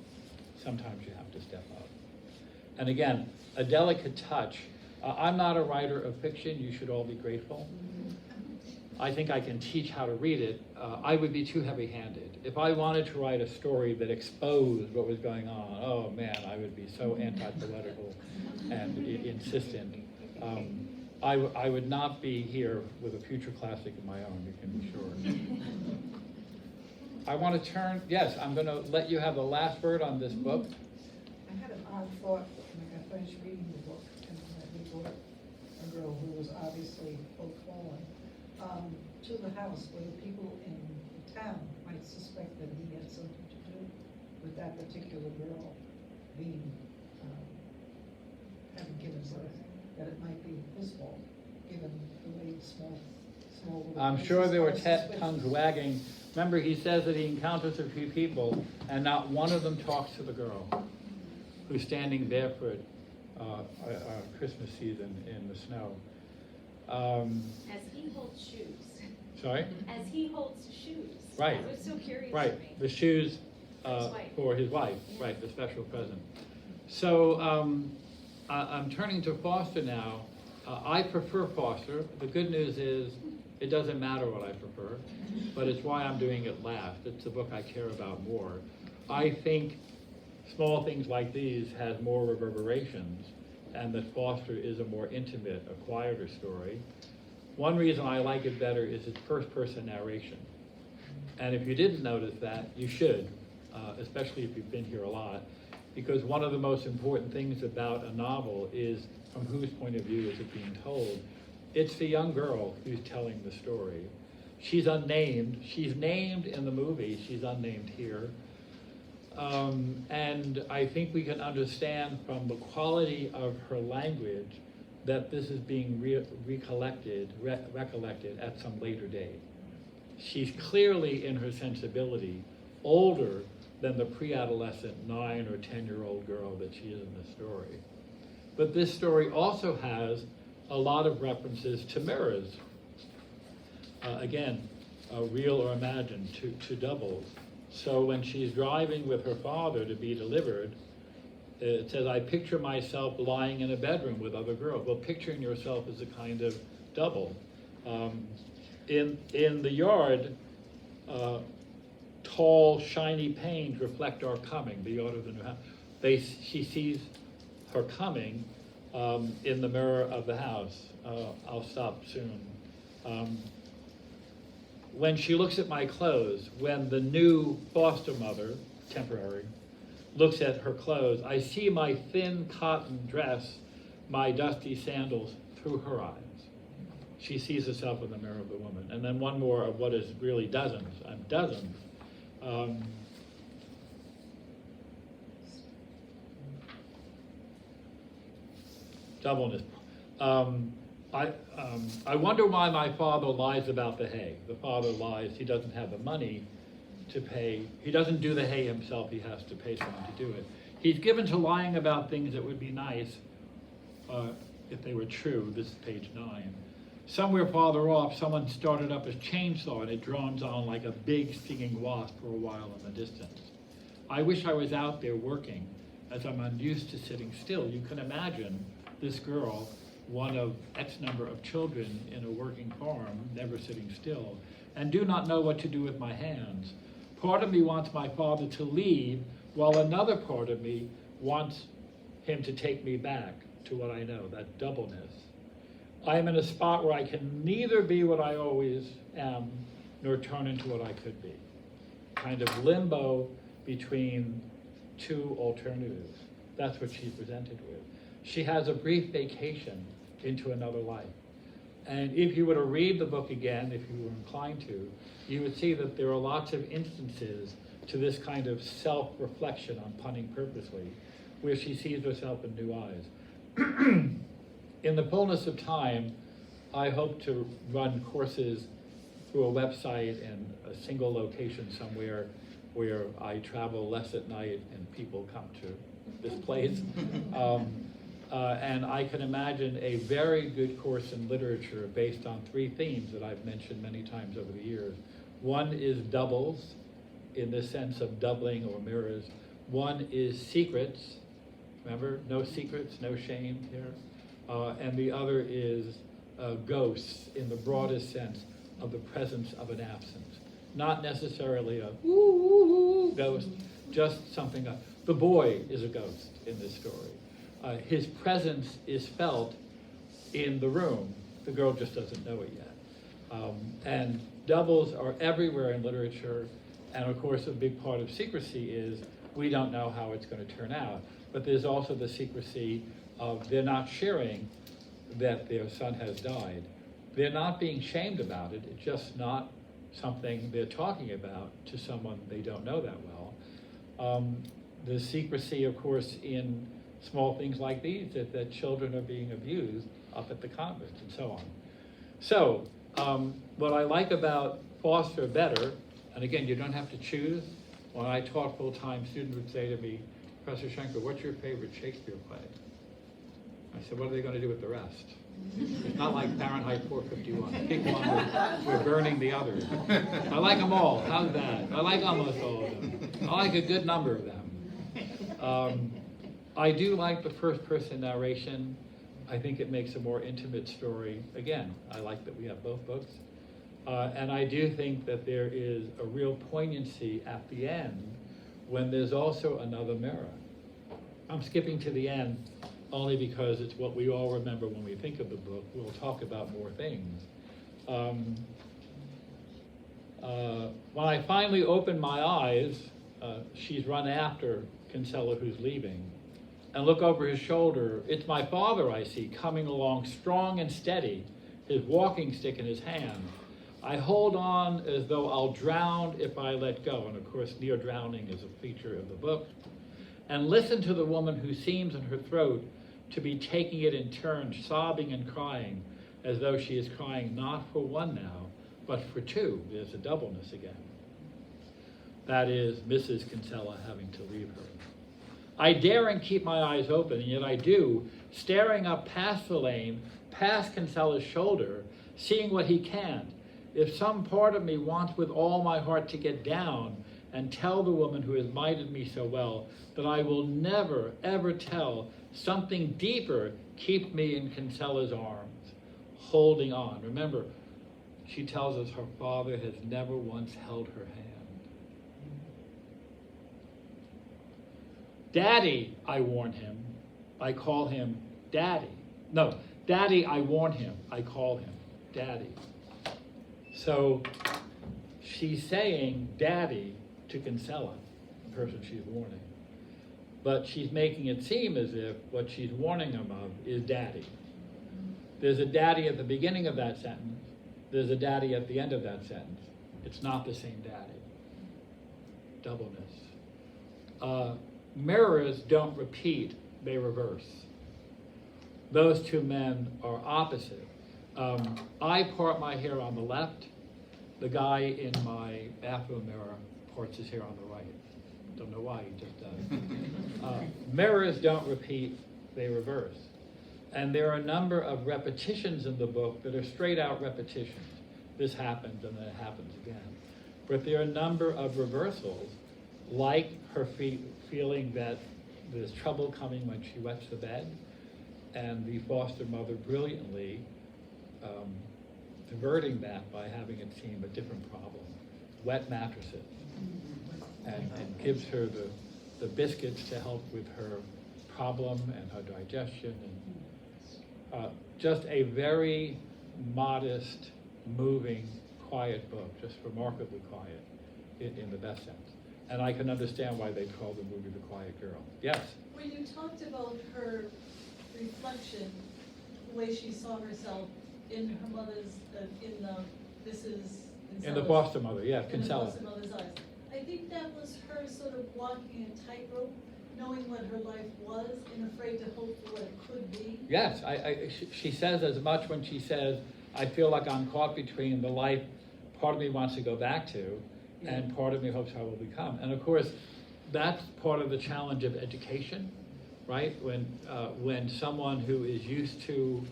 sometimes you have to step up. And again, a delicate touch. I'm not a writer of fiction, you should all be grateful. I think I can teach how to read it. I would be too heavy-handed. If I wanted to write a story that exposed what was going on, oh man, I would be so anti-political and insistent. I would not be here with a future classic of my own, you can be sure. I want to turn, yes, I'm going to let you have the last word on this book. I had an odd thought when I got finished reading the book, and we brought a girl who was obviously fallen to the house where the people in the town might suspect that he had something to do with that particular girl being, having given birth, that it might be his fault, given the way small I'm sure there were tongues wagging. Remember, he says that he encounters a few people, and not one of them talks to the girl who's standing barefoot Christmas season in the snow. As he holds shoes. Sorry? As he holds shoes. Right. That was so curious Right, to me. the shoes for his wife, Yeah. right, the special present. So I'm turning to Foster now. I prefer Foster. The good news is it doesn't matter what I prefer, but it's why I'm doing it last. It's the book I care about more. I think Small Things Like These has more reverberations, and that Foster is a more intimate, a quieter story. One reason I like it better is its first-person narration. And if you didn't notice that, you should, especially if you've been here a lot, because one of the most important things about a novel is from whose point of view is it being told. It's the young girl who's telling the story. She's unnamed. She's named in the movie. She's unnamed here. And I think we can understand from the quality of her language that this is being recollected at some later date. She's clearly, in her sensibility, older than the pre-adolescent 9 or 10-year-old girl that she is in the story. But this story also has a lot of references to mirrors. Again, real or imagined, to doubles. So when she's driving with her father to be delivered, It says, I picture myself lying in a bedroom with other girls. Well, picturing yourself is a kind of double. In the yard, tall, shiny panes reflect our coming, the yard of the new house. She sees her coming in the mirror of the house. I'll stop soon. When she looks at my clothes, when the new foster mother, temporary, looks at her clothes, I see my thin cotton dress, my dusty sandals through her eyes. She sees herself in the mirror of the woman. And then one more of what is really dozens. Dozens. Doubleness. I wonder why my father lies about the hay. The father lies, he doesn't have the money to pay. He doesn't do the hay himself, he has to pay someone to do it. He's given to lying about things that would be nice if they were true. This is page 9. Somewhere farther off, someone started up a chainsaw and it drones on like a big stinging wasp for a while in the distance. I wish I was out there working, as I'm unused to sitting still. You can imagine this girl, one of X number of children in a working farm, never sitting still, and do not know what to do with my hands. Part of me wants my father to leave, while another part of me wants him to take me back to what I know, that doubleness. I am in a spot where I can neither be what I always am, nor turn into what I could be. Kind of limbo between two alternatives. That's what she's presented with. She has a brief vacation into another life. And if you were to read the book again, if you were inclined to, you would see that there are lots of instances to this kind of self-reflection on punning purposely, where she sees herself in new eyes. In the fullness of time, I hope to run courses through a website and a single location somewhere where I travel less at night and people come to this place. And I can imagine a very good course in literature based on 3 themes that I've mentioned many times over the years. One is doubles, in the sense of doubling or mirrors. One is secrets. Remember, no secrets, no shame here. And the other is ghosts, in the broadest sense of the presence of an absence. Not necessarily a ghost, just something. The boy is a ghost in this story. His presence is felt in the room. The girl just doesn't know it yet. And doubles are everywhere in literature. And of course, a big part of secrecy is we don't know how it's going to turn out. But there's also the secrecy of they're not sharing that their son has died. They're not being shamed about it. It's just not something they're talking about to someone they don't know that well. The secrecy, of course, in small things like these, that children are being abused up at the convent and so on. So, what I like about Foster better, and again, you don't have to choose. When I taught full-time, students would say to me, Professor Schenker, what's your favorite Shakespeare play? I said, what are they going to do with the rest? It's not like Fahrenheit 451. Pick one, we're burning the others. I like them all. How's that? I like almost all of them. I like a good number of them. I do like the first-person narration. I think it makes a more intimate story. Again, I like that we have both books. And I do think that there is a real poignancy at the end when there's also another mirror. I'm skipping to the end only because it's what we all remember when we think of the book. We'll talk about more things. When I finally open my eyes, she's run after Kinsella, who's leaving, and look over his shoulder. It's my father I see coming along strong and steady, his walking stick in his hand. I hold on as though I'll drown if I let go. And of course, near drowning is a feature of the book. And listen to the woman who seems in her throat to be taking it in turn, sobbing and crying, as though she is crying not for one now, but for two. There's a doubleness again. That is Mrs. Kinsella having to leave her. I daren't keep my eyes open, and yet I do, staring up past the lane, past Kinsella's shoulder, seeing what he can't. If some part of me wants with all my heart to get down and tell the woman who has minded me so well that I will never, ever tell something deeper keep me in Kinsella's arms, holding on. Remember, she tells us her father has never once held her hand. Daddy, I warn him. I call him Daddy. No, Daddy, I warn him. I call him Daddy. So she's saying Daddy to Kinsella, the person she's warning. But she's making it seem as if what she's warning him of is Daddy. There's a Daddy at the beginning of that sentence. There's a Daddy at the end of that sentence. It's not the same Daddy. Doubleness. Mirrors don't repeat, they reverse. Those two men are opposite. I part my hair on the left. The guy in my bathroom mirror parts his hair on the right. Don't know why, he just does. Mirrors don't repeat, they reverse. And there are a number of repetitions in the book that are straight out repetitions. This happens and then it happens again. But there are a number of reversals, like her feeling that there's trouble coming when she wets the bed, and the foster mother brilliantly diverting that by having it seem a different problem, wet mattresses, and gives her the biscuits to help with her problem and her digestion, and just a very modest, moving, quiet book, just remarkably quiet in the best sense. And I can understand why they call the movie The Quiet Girl. Yes? When you talked about her reflection, the way she saw herself in her mother's, in Mrs. In the foster mother, yeah, in the Kinsella. foster mother's eyes. I think that was her sort of walking a tightrope, knowing what her life was and afraid to hope for what it could be. Yes, she says as much when she says, I feel like I'm caught between the life part of me wants to go back to, and part of me hopes I will become. And of course, that's part of the challenge of education, right? When someone who is used to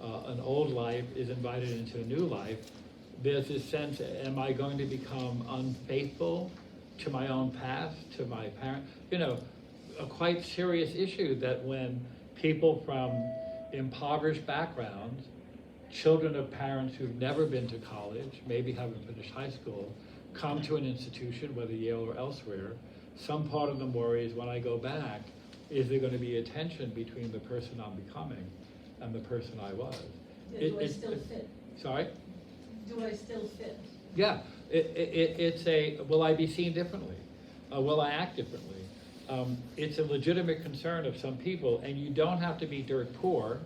an old life is invited into a new life, there's this sense, am I going to become unfaithful to my own past, to my parents? You know, a quite serious issue that when people from impoverished backgrounds, children of parents who've never been to college, maybe haven't finished high school, come to an institution, whether Yale or elsewhere, some part of them worries, when I go back, is there going to be a tension between the person I'm becoming and the person I was? Do I still fit? Sorry? Do I still fit? Yeah, it's a, will I be seen differently? Will I act differently? It's a legitimate concern of some people, and you don't have to be dirt poor,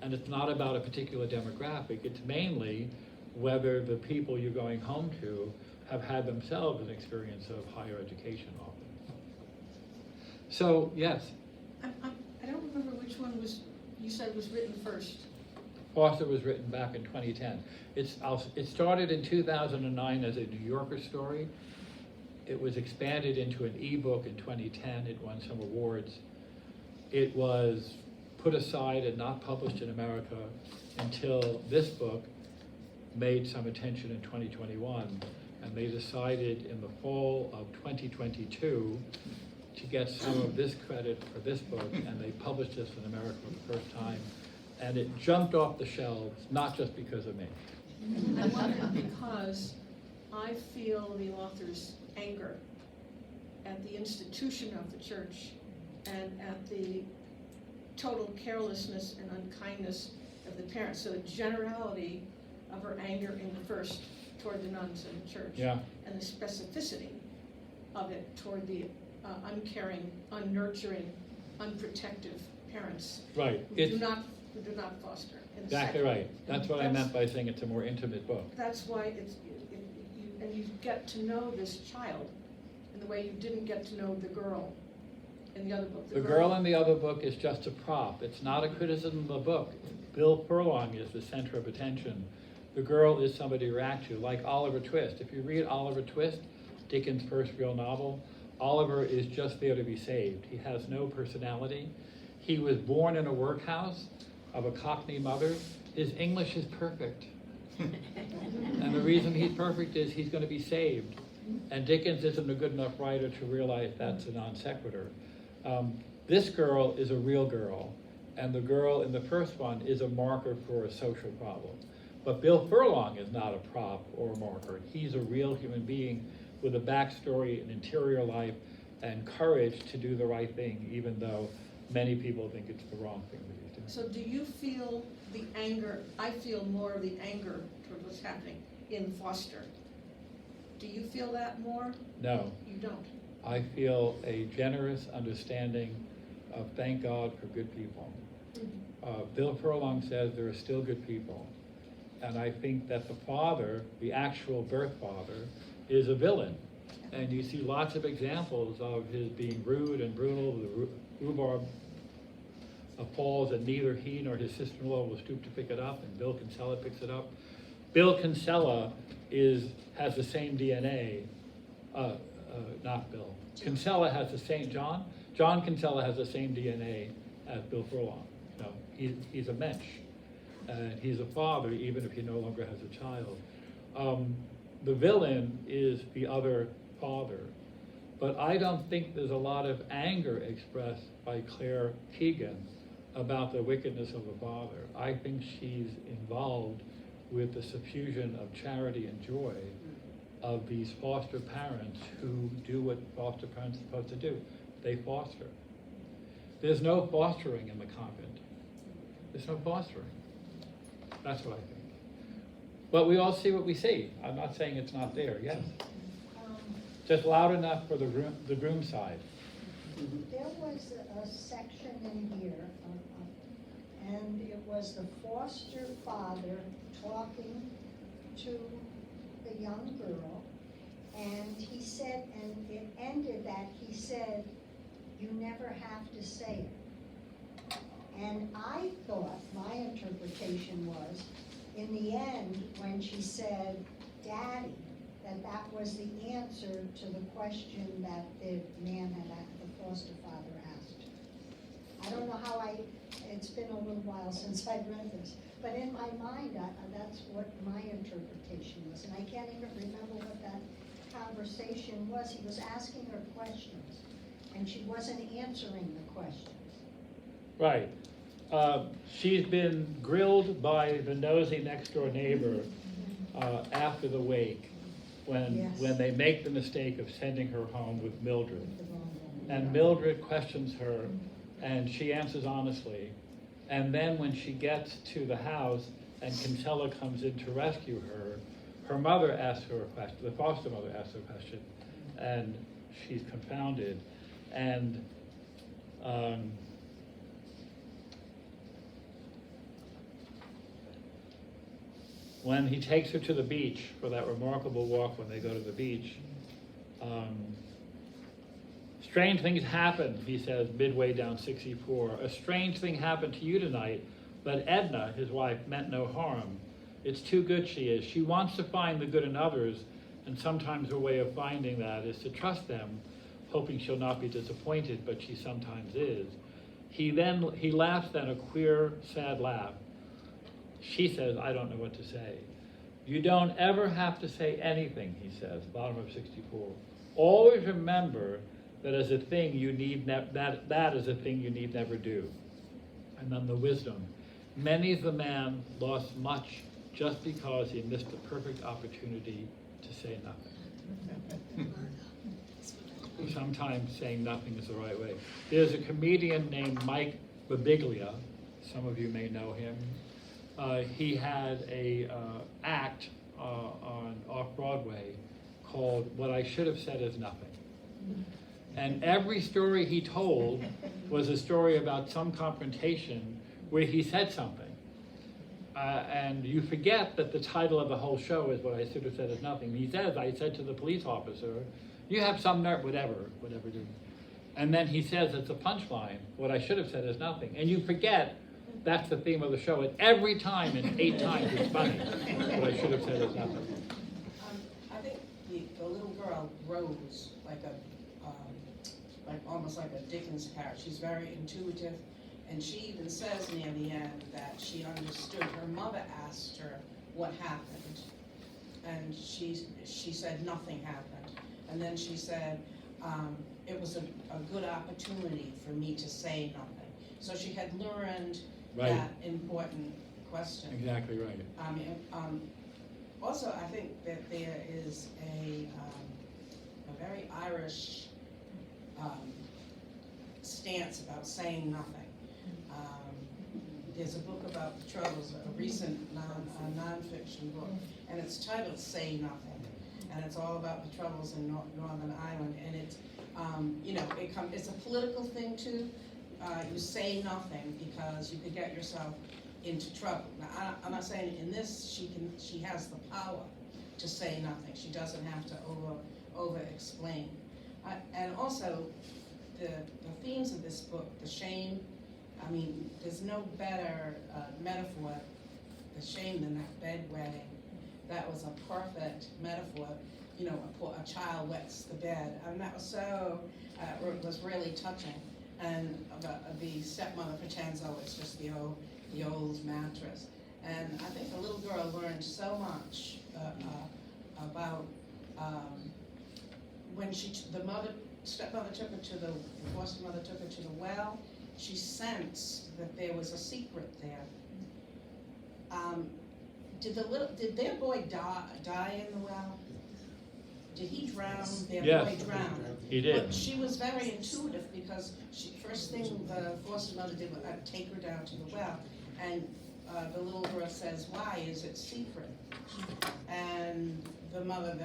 and it's not about a particular demographic. It's mainly whether the people you're going home to have had themselves an experience of higher education often. So, yes, I don't remember which one you said was written first. Foster was written back in 2010. It started in 2009 as a New Yorker story. It was expanded into an ebook in 2010. It won some awards. It was put aside and not published in America until this book made some attention in 2021. And they decided in the fall of 2022 to get some of this credit for this book, and they published this in America for the first time. And it jumped off the shelves, not just because of me. I wonder because I feel the author's anger at the institution of the church and at the total carelessness and unkindness of the parents. So the generality of her anger in the first toward the nuns in the church. Yeah. And the specificity of it toward the uncaring, unnurturing, unprotective parents. Right. Who do not foster. In the Exactly second. right. That's what I meant by saying it's a more intimate book. That's why you get to know this child in the way you didn't get to know the girl in the other book. The girl in the other book is just a prop. It's not a criticism of the book. Bill Furlong is the center of attention. The girl is somebody to react to, like Oliver Twist. If you read Oliver Twist, Dickens' first real novel, Oliver is just there to be saved. He has no personality. He was born in a workhouse of a Cockney mother. His English is perfect. And the reason he's perfect is he's going to be saved. And Dickens isn't a good enough writer to realize that's a non sequitur. This girl is a real girl, and the girl in the first one is a marker for a social problem. But Bill Furlong is not a prop or a marker. He's a real human being with a backstory, an interior life, and courage to do the right thing, even though many people think it's the wrong thing that he's doing. So do you feel the anger? I feel more of the anger toward what's happening in Foster. Do you feel that more? No, You don't? I feel a generous understanding of thank God for good people. Bill Furlong says there are still good people. And I think that the father, the actual birth father, is a villain. And you see lots of examples of his being rude and brutal. The rhubarb falls and neither he nor his sister-in-law will stoop to pick it up, and Bill Kinsella picks it up. Bill Kinsella has the same DNA, not Bill. Kinsella has the same, John Kinsella has the same DNA as Bill Furlong. No, he's a mensch. He's a father, even if he no longer has a child. The villain is the other father. But I don't think there's a lot of anger expressed by Claire Keegan about the wickedness of the father. I think she's involved with the suffusion of charity and joy of these foster parents who do what foster parents are supposed to do. They foster. There's no fostering in the convent. There's no fostering. That's what I think. But we all see what we see. I'm not saying it's not there, yes. Just loud enough for the groom side. There was a section in here, and it was the foster father talking to the young girl, and he said, and it ended that he said, "You never have to say it." And I thought, my interpretation was, in the end, when she said, "Daddy," that was the answer to the question that the man the foster father asked. I don't know how it's been a little while since I've read this, but in my mind, that's what my interpretation was, and I can't even remember what that conversation was. He was asking her questions, and she wasn't answering the questions. Right. She's been grilled by the nosy next door neighbor after the wake when they make the mistake of sending her home with Mildred. And Mildred questions her and she answers honestly. And then when she gets to the house and Kinsella comes in to rescue her, her mother asks her a question, the foster mother asks her a question, and she's confounded. And when he takes her to the beach for that remarkable walk when they go to the beach, strange things happened, he says, midway down 64. A strange thing happened to you tonight, but Edna, his wife, meant no harm. It's too good she is. She wants to find the good in others, and sometimes her way of finding that is to trust them, hoping she'll not be disappointed, but she sometimes is. He laughs then a queer, sad laugh. She says, I don't know what to say. You don't ever have to say anything, he says, bottom of 64. Always remember that as a thing you need that is a thing you need never do. And then the wisdom. Many's the man lost much just because he missed the perfect opportunity to say nothing. Sometimes saying nothing is the right way. There's a comedian named Mike Birbiglia. Some of you may know him. He had a act on off-Broadway called What I Should Have Said Is Nothing. And every story he told was a story about some confrontation where he said something. And you forget that the title of the whole show is What I Should Have Said Is Nothing. He says, I said to the police officer, you have some nerve, whatever. And then he says, it's a punchline, what I should have said is nothing. And you forget that's the theme of the show. And every time, and 8 times, it's funny. What I should have said is nothing. I think the little girl, Rose, almost like a Dickens character. She's very intuitive, and she even says near the end that she understood. Her mother asked her what happened, and she said nothing happened. And then she said, it was a good opportunity for me to say nothing. So she had learned Right. that important question. Exactly right. Also, I think that there is a very Irish stance about saying nothing. There's a book about the Troubles, a recent non-fiction book, and it's titled "Say Nothing," and it's all about the Troubles in Northern Ireland. And it's, it's a political thing too. You say nothing because you could get yourself into trouble. Now, I'm not saying in this she has the power to say nothing. She doesn't have to over-explain. And also, the themes of this book, the shame. I mean, there's no better metaphor, the shame, than that bedwetting. That was a perfect metaphor. You know, a child wets the bed, and that was so was really touching. And the stepmother pretends, oh, it's just the old mattress. And I think the little girl learned so much about when the stepmother took her to the foster mother took her to the well. She sensed that there was a secret there. Did their boy die in the well? Did he drown? Their boy drowned. He did. But she was very intuitive because first thing the foster mother did was take her down to the well, and the little girl says, "Why is it secret?" And the mother,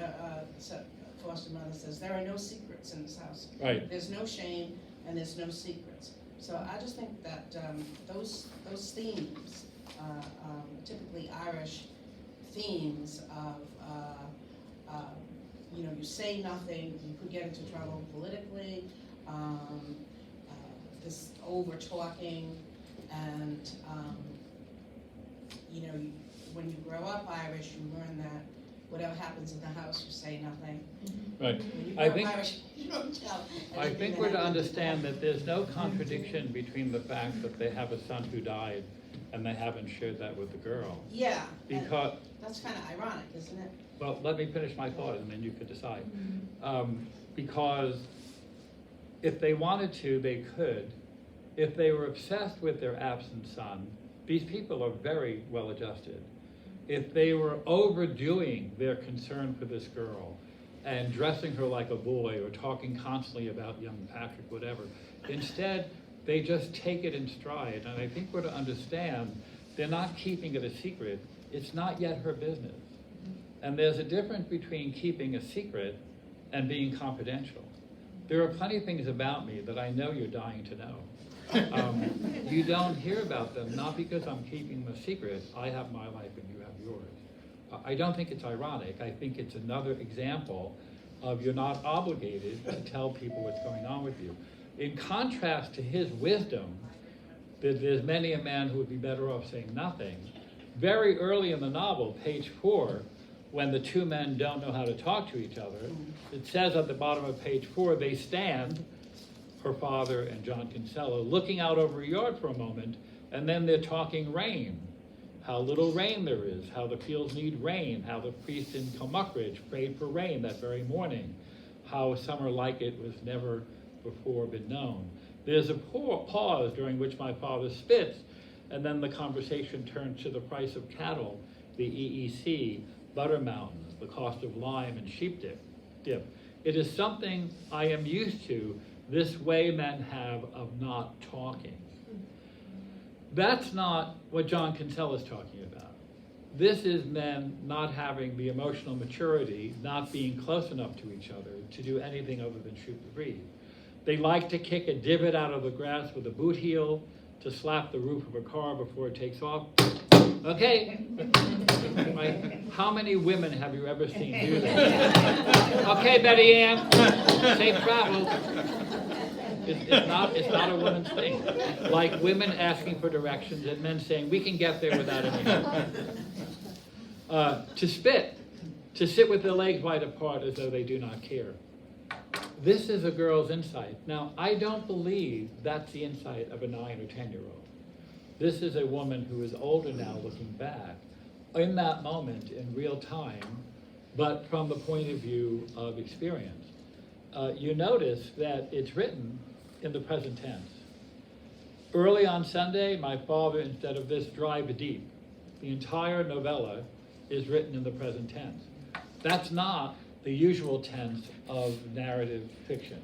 foster mother, says, "There are no secrets in this house. Right. There's no shame and there's no secrets." So I just think that those themes, typically Irish themes of you say nothing, you could get into trouble politically, this over talking, and when you grow up Irish, you learn that whatever happens in the house, you say nothing. Right. When you I grow think- up Irish, you don't tell. I think we're to understand that there's no contradiction between the fact that they have a son who died and they haven't shared that with the girl. Yeah. and Because, that's kind of ironic, isn't it? well, let me finish my thought and then you could decide. Because if they wanted to, they could. If they were obsessed with their absent son, these people are very well adjusted. If they were overdoing their concern for this girl and dressing her like a boy or talking constantly about young Patrick, whatever, instead they just take it in stride. And I think we're to understand they're not keeping it a secret. It's not yet her business. And there's a difference between keeping a secret and being confidential. There are plenty of things about me that I know you're dying to know. You don't hear about them, not because I'm keeping them a secret. I have my life and you have yours. I don't think it's ironic. I think it's another example of you're not obligated to tell people what's going on with you. In contrast to his wisdom, that there's many a man who would be better off saying nothing. Very early in the novel, page 4, when the two men don't know how to talk to each other, it says at the bottom of page 4, they stand, her father and John Kinsella, looking out over a yard for a moment, and then they're talking rain. How little rain there is, how the fields need rain, how the priest in Kilmuckridge prayed for rain that very morning, how a summer like it was never before been known. There's a pause during which my father spits, and then the conversation turns to the price of cattle, the EEC, butter mountains, the cost of lime and sheep dip. It is something I am used to, this way men have of not talking. That's not what John Kinsella is talking about. This is men not having the emotional maturity, not being close enough to each other to do anything other than shoot the breeze. They like to kick a divot out of the grass with a boot heel, to slap the roof of a car before it takes off. Okay. Right? How many women have you ever seen do that? Okay, Betty Ann, safe travels. It's not a woman's thing. Like women asking for directions and men saying, we can get there without any help. To spit, to sit with their legs wide apart as though they do not care. This is a girl's insight. Now, I don't believe that's the insight of a 9 or 10-year-old. This is a woman who is older now looking back. In that moment, in real time, but from the point of view of experience. You notice that it's written in the present tense. Early on Sunday, my father, instead of this, drive deep. The entire novella is written in the present tense. That's not the usual tense of narrative fiction.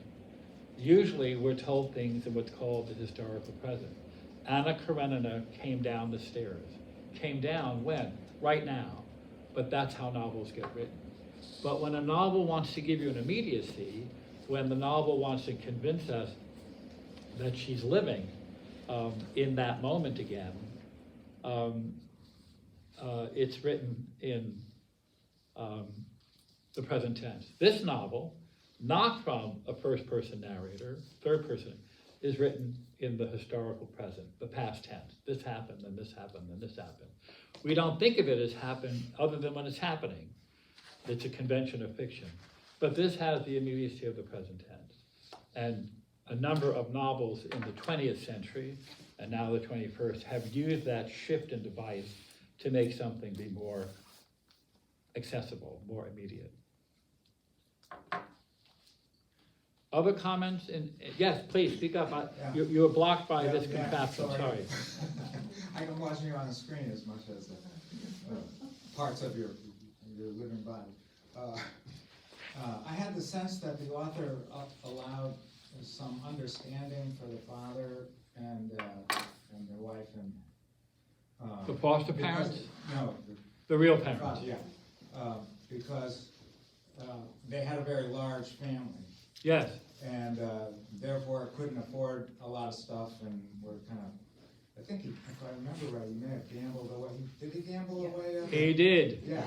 Usually we're told things in what's called the historical present. Anna Karenina came down the stairs. Came down when? Right now. But that's how novels get written. But when a novel wants to give you an immediacy, when the novel wants to convince us that she's living in that moment again, it's written in the present tense. This novel, not from a first-person narrator, third person, is written in the historical present, the past tense. This happened, and this happened, and this happened. We don't think of it as happened other than when it's happening. It's a convention of fiction. But this has the immediacy of the present tense. And a number of novels in the 20th century, and now the 21st, have used that shift and device to make something be more accessible, more immediate. Other comments? Yes, please, speak up. You were blocked by this contraption, sorry. I can watch you on the screen as much as parts of your living body. I had the sense that the author allowed some understanding for the father and their wife and The foster parents? No. The real parents? Father, yeah. Because they had a very large family. Yes. And therefore couldn't afford a lot of stuff and were kind of, I think, if I remember right, he may have gambled away. Did he gamble away? He did. Yeah.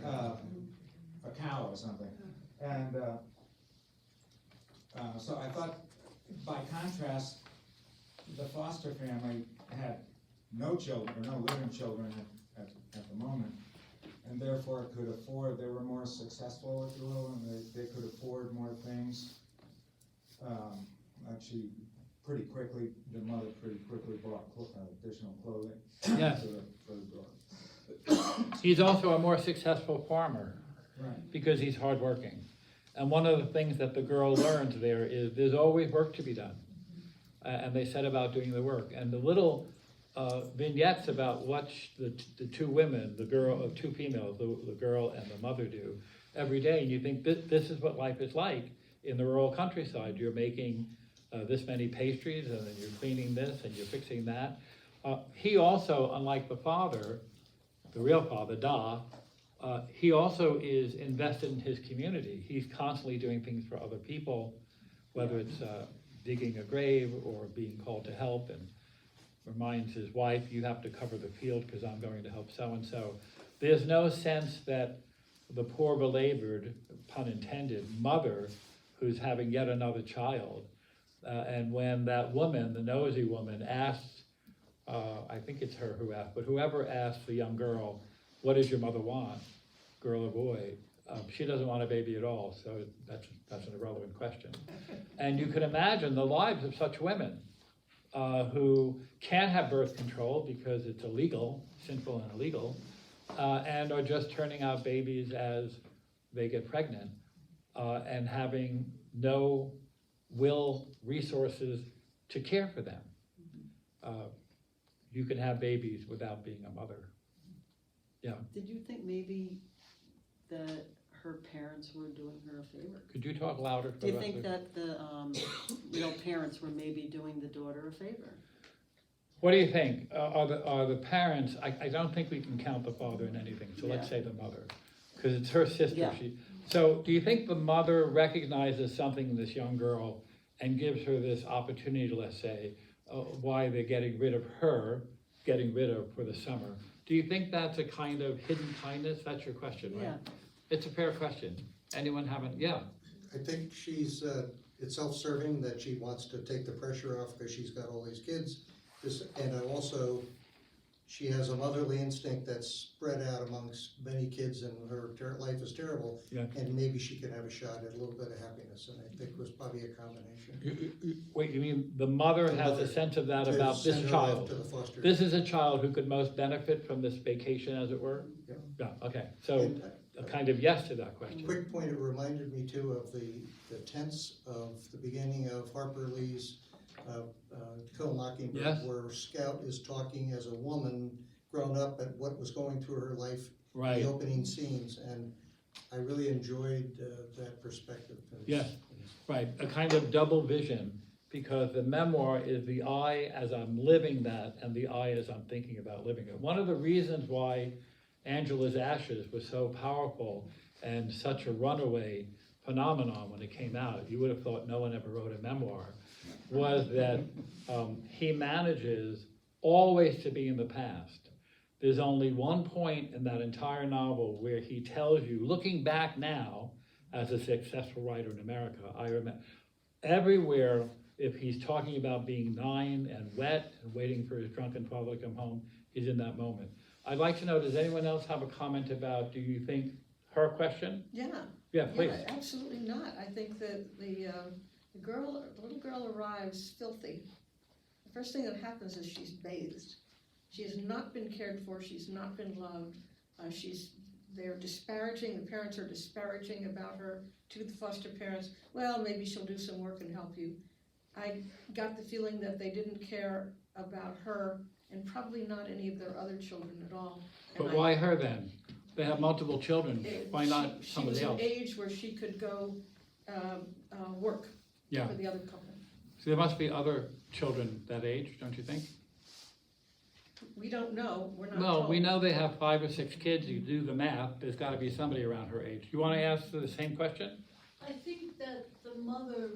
A cow or something. And so I thought, by contrast, the foster family had no children, or no living children at the moment, and therefore could afford, they were more successful, if you will, and they could afford more things. Actually, pretty quickly, the mother pretty quickly bought additional clothing Yes. for the daughter. He's also a more successful farmer. Right. Because he's hardworking. And one of the things that the girl learns there is there's always work to be done. And they set about doing the work. And the little vignettes about what the two women, two females, the girl and the mother do every day, and you think this is what life is like in the rural countryside. You're making this many pastries, and then you're cleaning this, and you're fixing that. He also, unlike the father, the real father, he also is invested in his community. He's constantly doing things for other people, whether it's digging a grave or being called to help, and reminds his wife, you have to cover the field because I'm going to help so-and-so. There's no sense that the poor belabored, pun intended, mother who's having yet another child, and when that woman, the nosy woman, asks, I think it's her who asked, but whoever asked the young girl, what does your mother want, girl or boy? She doesn't want a baby at all, so that's an irrelevant question. And you can imagine the lives of such women who can't have birth control because it's illegal, sinful and illegal, and are just turning out babies as they get pregnant, and having no resources to care for them. You can have babies without being a mother. Yeah. Did you think maybe that her parents were doing her a favor? Could you talk louder? Do you think that the real parents were maybe doing the daughter a favor? What do you think? Are the parents, I don't think we can count the father in anything, so let's say the mother, because it's her sister. Yeah. So do you think the mother recognizes something in this young girl and gives her this opportunity, let's say, why they're getting rid of her for the summer? Do you think that's a kind of hidden kindness? That's your question, right? Yeah. It's a fair question. Anyone haven't? Yeah. I think she's, it's self-serving that she wants to take the pressure off because she's got all these kids. And also, she has a motherly instinct that's spread out amongst many kids, and her life is terrible. Yeah. And maybe she could have a shot at a little bit of happiness, and I think it was probably a combination. Wait, you mean the mother has a sense of that about this child? To the foster. This is a child who could most benefit from this vacation, as it were? Yeah. Yeah, okay, so a kind of yes to that question. Quick point, it reminded me too of the tense of the beginning of Harper Lee's Kill Mockingbird, Yes. where Scout is talking as a woman grown up at what was going through her life, Right. the opening scenes, and I really enjoyed that perspective. Yes, right, a kind of double vision, because the memoir is the I as I'm living that, and the I as I'm thinking about living it. One of the reasons why Angela's Ashes was so powerful and such a runaway phenomenon when it came out, you would have thought no one ever wrote a memoir, was that he manages always to be in the past. There's only one point in that entire novel where he tells you, looking back now, as a successful writer in America, I remember everywhere, if he's talking about being 9 and wet and waiting for his drunken father to come home, he's in that moment. I'd like to know, does anyone else have a comment about, do you think, her question? Yeah. Yeah, please. Yeah, absolutely not. I think that the little girl arrives filthy. The first thing that happens is she's bathed. She has not been cared for, she's not been loved. They're disparaging, the parents are disparaging about her to the foster parents. Well, maybe she'll do some work and help you. I got the feeling that they didn't care about her, and probably not any of their other children at all. But why her then? They have multiple children, why not somebody else? She was an age where she could go work Yeah. for the other couple. So there must be other children that age, don't you think? We don't know, we're not Well, told. we know they have 5 or 6 kids, you do the math, there's gotta be somebody around her age. You wanna ask the same question? I think that the mother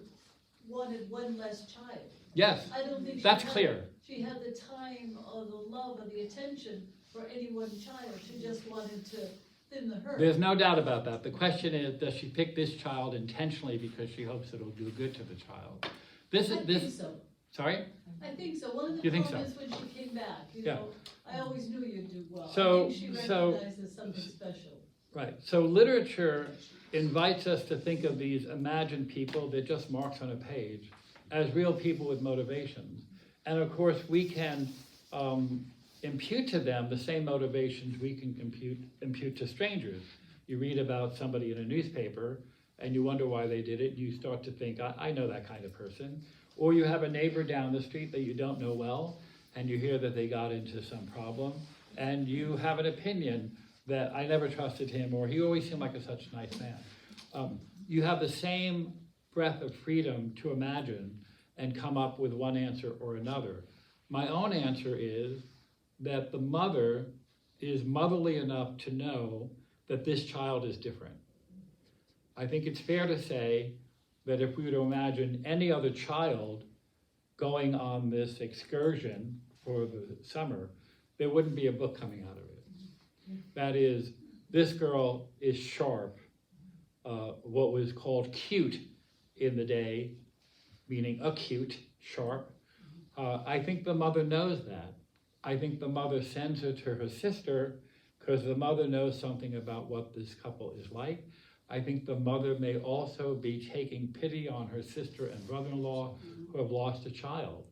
wanted one less child. Yes, I don't think that's clear. she had the time or the love or the attention for any one child. She just wanted to thin the herd. There's no doubt about that. The question is, does she pick this child intentionally because she hopes it'll do good to the child? I think so. Sorry? I think so. One of You the think so? comments when she came back, Yeah. I always knew you'd do well. So- I think she so- recognized there's something special. Right, so literature invites us to think of these imagined people, they're just marks on a page, as real people with motivations. And of course, we can impute to them the same motivations we can impute to strangers. You read about somebody in a newspaper, and you wonder why they did it, and you start to think, I know that kind of person. Or you have a neighbor down the street that you don't know well, and you hear that they got into some problem, and you have an opinion that I never trusted him, or he always seemed like such a nice man. You have the same breath of freedom to imagine and come up with one answer or another. My own answer is that the mother is motherly enough to know that this child is different. I think it's fair to say that if we were to imagine any other child going on this excursion for the summer, there wouldn't be a book coming out of it. That is, this girl is sharp, what was called cute in the day, meaning acute, sharp. I think the mother knows that. I think the mother sends her to her sister because the mother knows something about what this couple is like. I think the mother may also be taking pity on her sister and brother-in-law who have lost a child.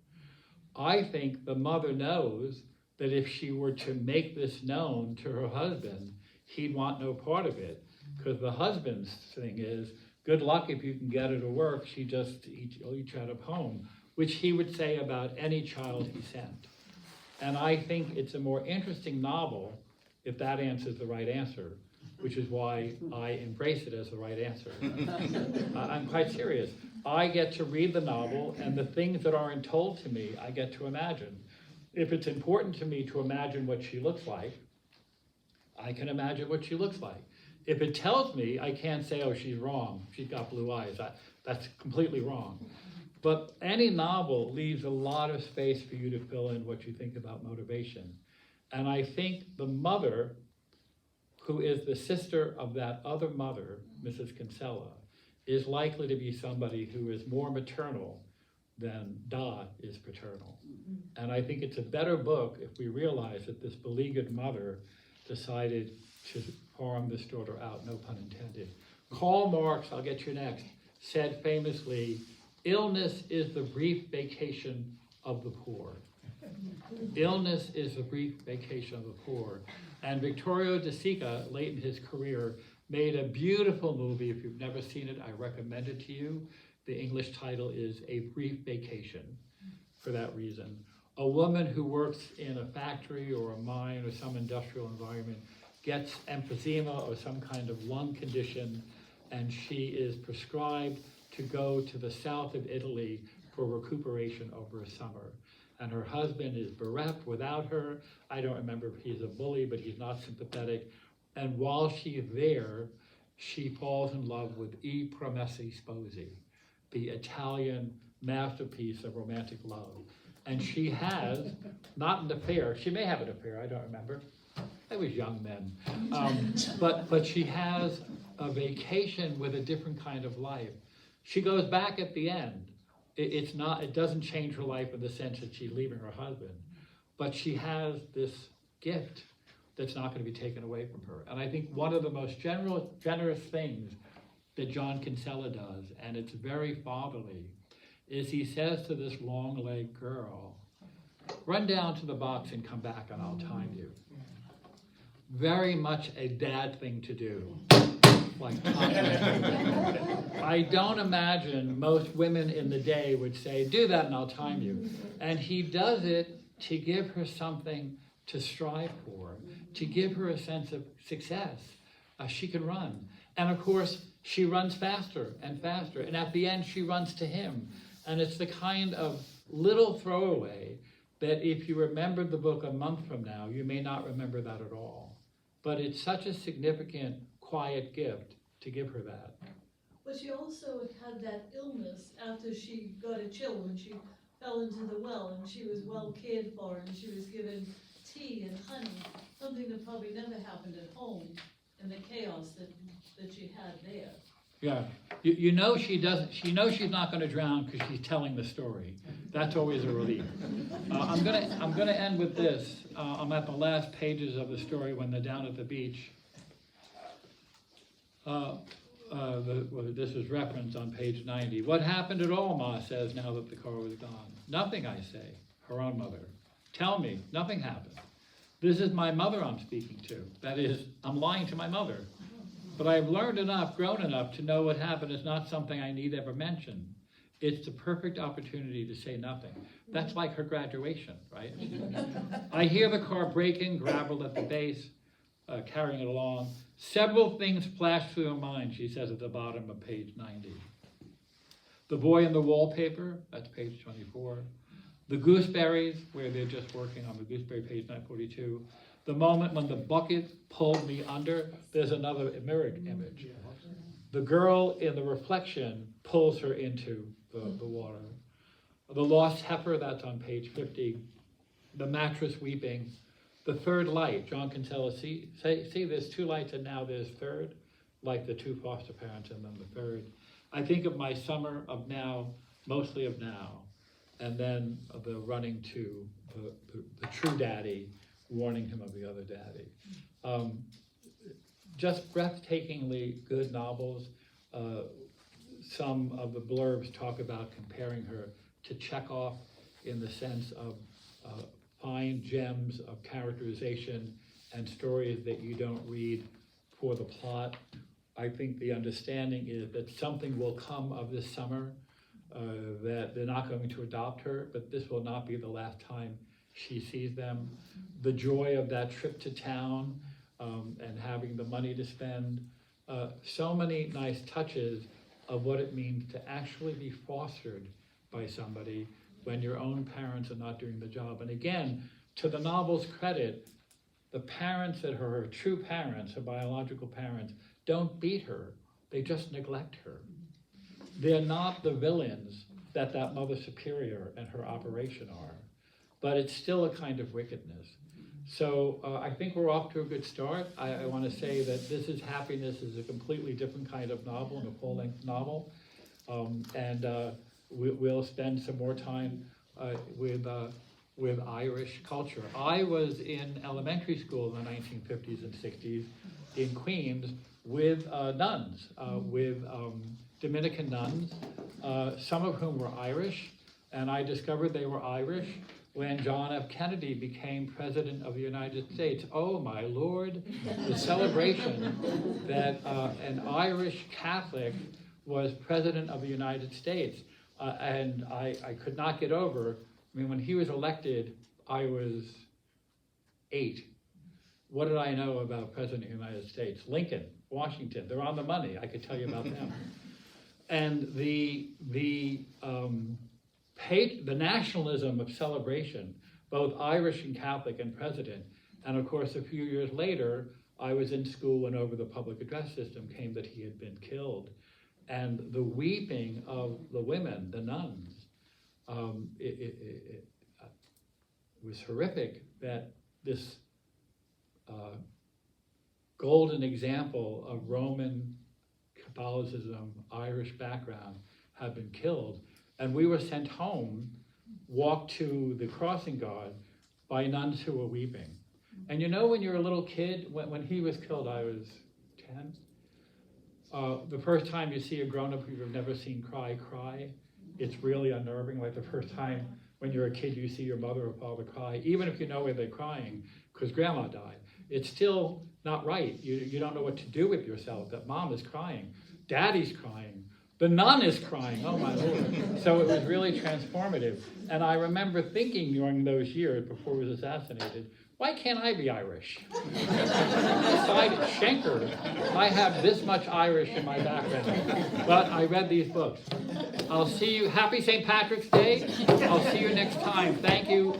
I think the mother knows that if she were to make this known to her husband, he'd want no part of it. Because the husband's thing is, good luck if you can get her to work, she just eats out of home, which he would say about any child he sent. And I think it's a more interesting novel if that answers the right answer, which is why I embrace it as the right answer. I'm quite serious. I get to read the novel, and the things that aren't told to me, I get to imagine. If it's important to me to imagine what she looks like, I can imagine what she looks like. If it tells me, I can't say, oh, she's wrong, she's got blue eyes. That's completely wrong. But any novel leaves a lot of space for you to fill in what you think about motivation. And I think the mother, who is the sister of that other mother, Mrs. Kinsella, is likely to be somebody who is more maternal than Dot is paternal. And I think it's a better book if we realize that this beleaguered mother decided to farm this daughter out, no pun intended. Karl Marx, I'll get you next, said famously, illness is the brief vacation of the poor. Illness is the brief vacation of the poor. And Vittorio De Sica, late in his career, made a beautiful movie. If you've never seen it, I recommend it to you. The English title is A Brief Vacation, for that reason. A woman who works in a factory or a mine or some industrial environment gets emphysema or some kind of lung condition, and she is prescribed to go to the south of Italy for recuperation over a summer. And her husband is bereft without her. I don't remember if he's a bully, but he's not sympathetic. And while she's there, she falls in love with I Promessi Sposi, the Italian masterpiece of romantic love. And she has, not an affair, she may have an affair, I don't remember. I was young then. But she has a vacation with a different kind of life. She goes back at the end. It doesn't change her life in the sense that she's leaving her husband, but she has this gift that's not going to be taken away from her. And I think one of the most generous things that John Kinsella does, and it's very fatherly, is he says to this long-legged girl, run down to the box and come back and I'll time you. Very much a dad thing to do. Like I don't imagine most women in the day would say, do that and I'll time you. And he does it to give her something to strive for, to give her a sense of success. She can run. And of course, she runs faster and faster. And at the end, she runs to him. And it's the kind of little throwaway that if you remembered the book a month from now, you may not remember that at all. But it's such a significant, quiet gift to give her that. But she also had that illness after she got a chill when she fell into the well, and she was well cared for, and she was given tea and honey, something that probably never happened at home in the chaos that she had there. Yeah, you know she doesn't. She knows she's not going to drown because she's telling the story. That's always a relief. I'm gonna end with this. I'm at the last pages of the story when they're down at the beach. This is referenced on page 90. What happened at all, Ma says, now that the car was gone. Nothing, I say, her own mother. Tell me, nothing happened. This is my mother I'm speaking to. That is, I'm lying to my mother. But I've learned enough, grown enough to know what happened is not something I need ever mention. It's the perfect opportunity to say nothing. That's like her graduation, right? I hear the car braking, gravel at the base, carrying it along. Several things flash through her mind, she says at the bottom of page 90. The boy in the wallpaper, that's page 24. The gooseberries, where they're just working on the gooseberry, page 942. The moment when the bucket pulled me under, there's another mirror image. The girl in the reflection pulls her into the water. The lost heifer, that's on page 50. The mattress weeping. The third light, John Kinsella, see there's two lights and now there's third, like the two foster parents and then the third. I think of my summer of now, mostly of now, and then the running to the true daddy, warning him of the other daddy. Just breathtakingly good novels. Some of the blurbs talk about comparing her to Chekhov in the sense of fine gems of characterization and stories that you don't read for the plot. I think the understanding is that something will come of this summer, that they're not going to adopt her, but this will not be the last time she sees them. The joy of that trip to town and having the money to spend. So many nice touches of what it means to actually be fostered by somebody when your own parents are not doing the job. And again, to the novel's credit, the parents that are her true parents, her biological parents, don't beat her, they just neglect her. They're not the villains that mother superior and her operation are, but it's still a kind of wickedness. So I think we're off to a good start. I want to say that This Is Happiness is a completely different kind of novel, a full-length novel, and we'll spend some more time with Irish culture. I was in elementary school in the 1950s and 60s in Queens with nuns, with Dominican nuns, some of whom were Irish, and I discovered they were Irish when John F. Kennedy became President of the United States. Oh, my Lord, the celebration that an Irish Catholic was President of the United States. And I could not get over, I mean, when he was elected, I was 8. What did I know about President of the United States? Lincoln, Washington, they're on the money, I could tell you about them. And the nationalism of celebration, both Irish and Catholic and president, and of course a few years later, I was in school and over the public address system came that he had been killed. And the weeping of the women, the nuns, it was horrific that this golden example of Roman Catholicism, Irish background, had been killed. And we were sent home, walked to the crossing guard by nuns who were weeping. And you know when you're a little kid, when he was killed, I was 10. The first time you see a grown-up who you've never seen cry, it's really unnerving. Like the first time when you're a kid, you see your mother or father cry, even if you know where they're crying, because grandma died. It's still not right. You don't know what to do with yourself, that mom is crying, daddy's crying, the nun is crying, oh my Lord. So it was really transformative. And I remember thinking during those years before he was assassinated, why can't I be Irish? Beside Schenker, I have this much Irish in my background. But I read these books. I'll see you. Happy St. Patrick's Day. I'll see you next time. Thank you.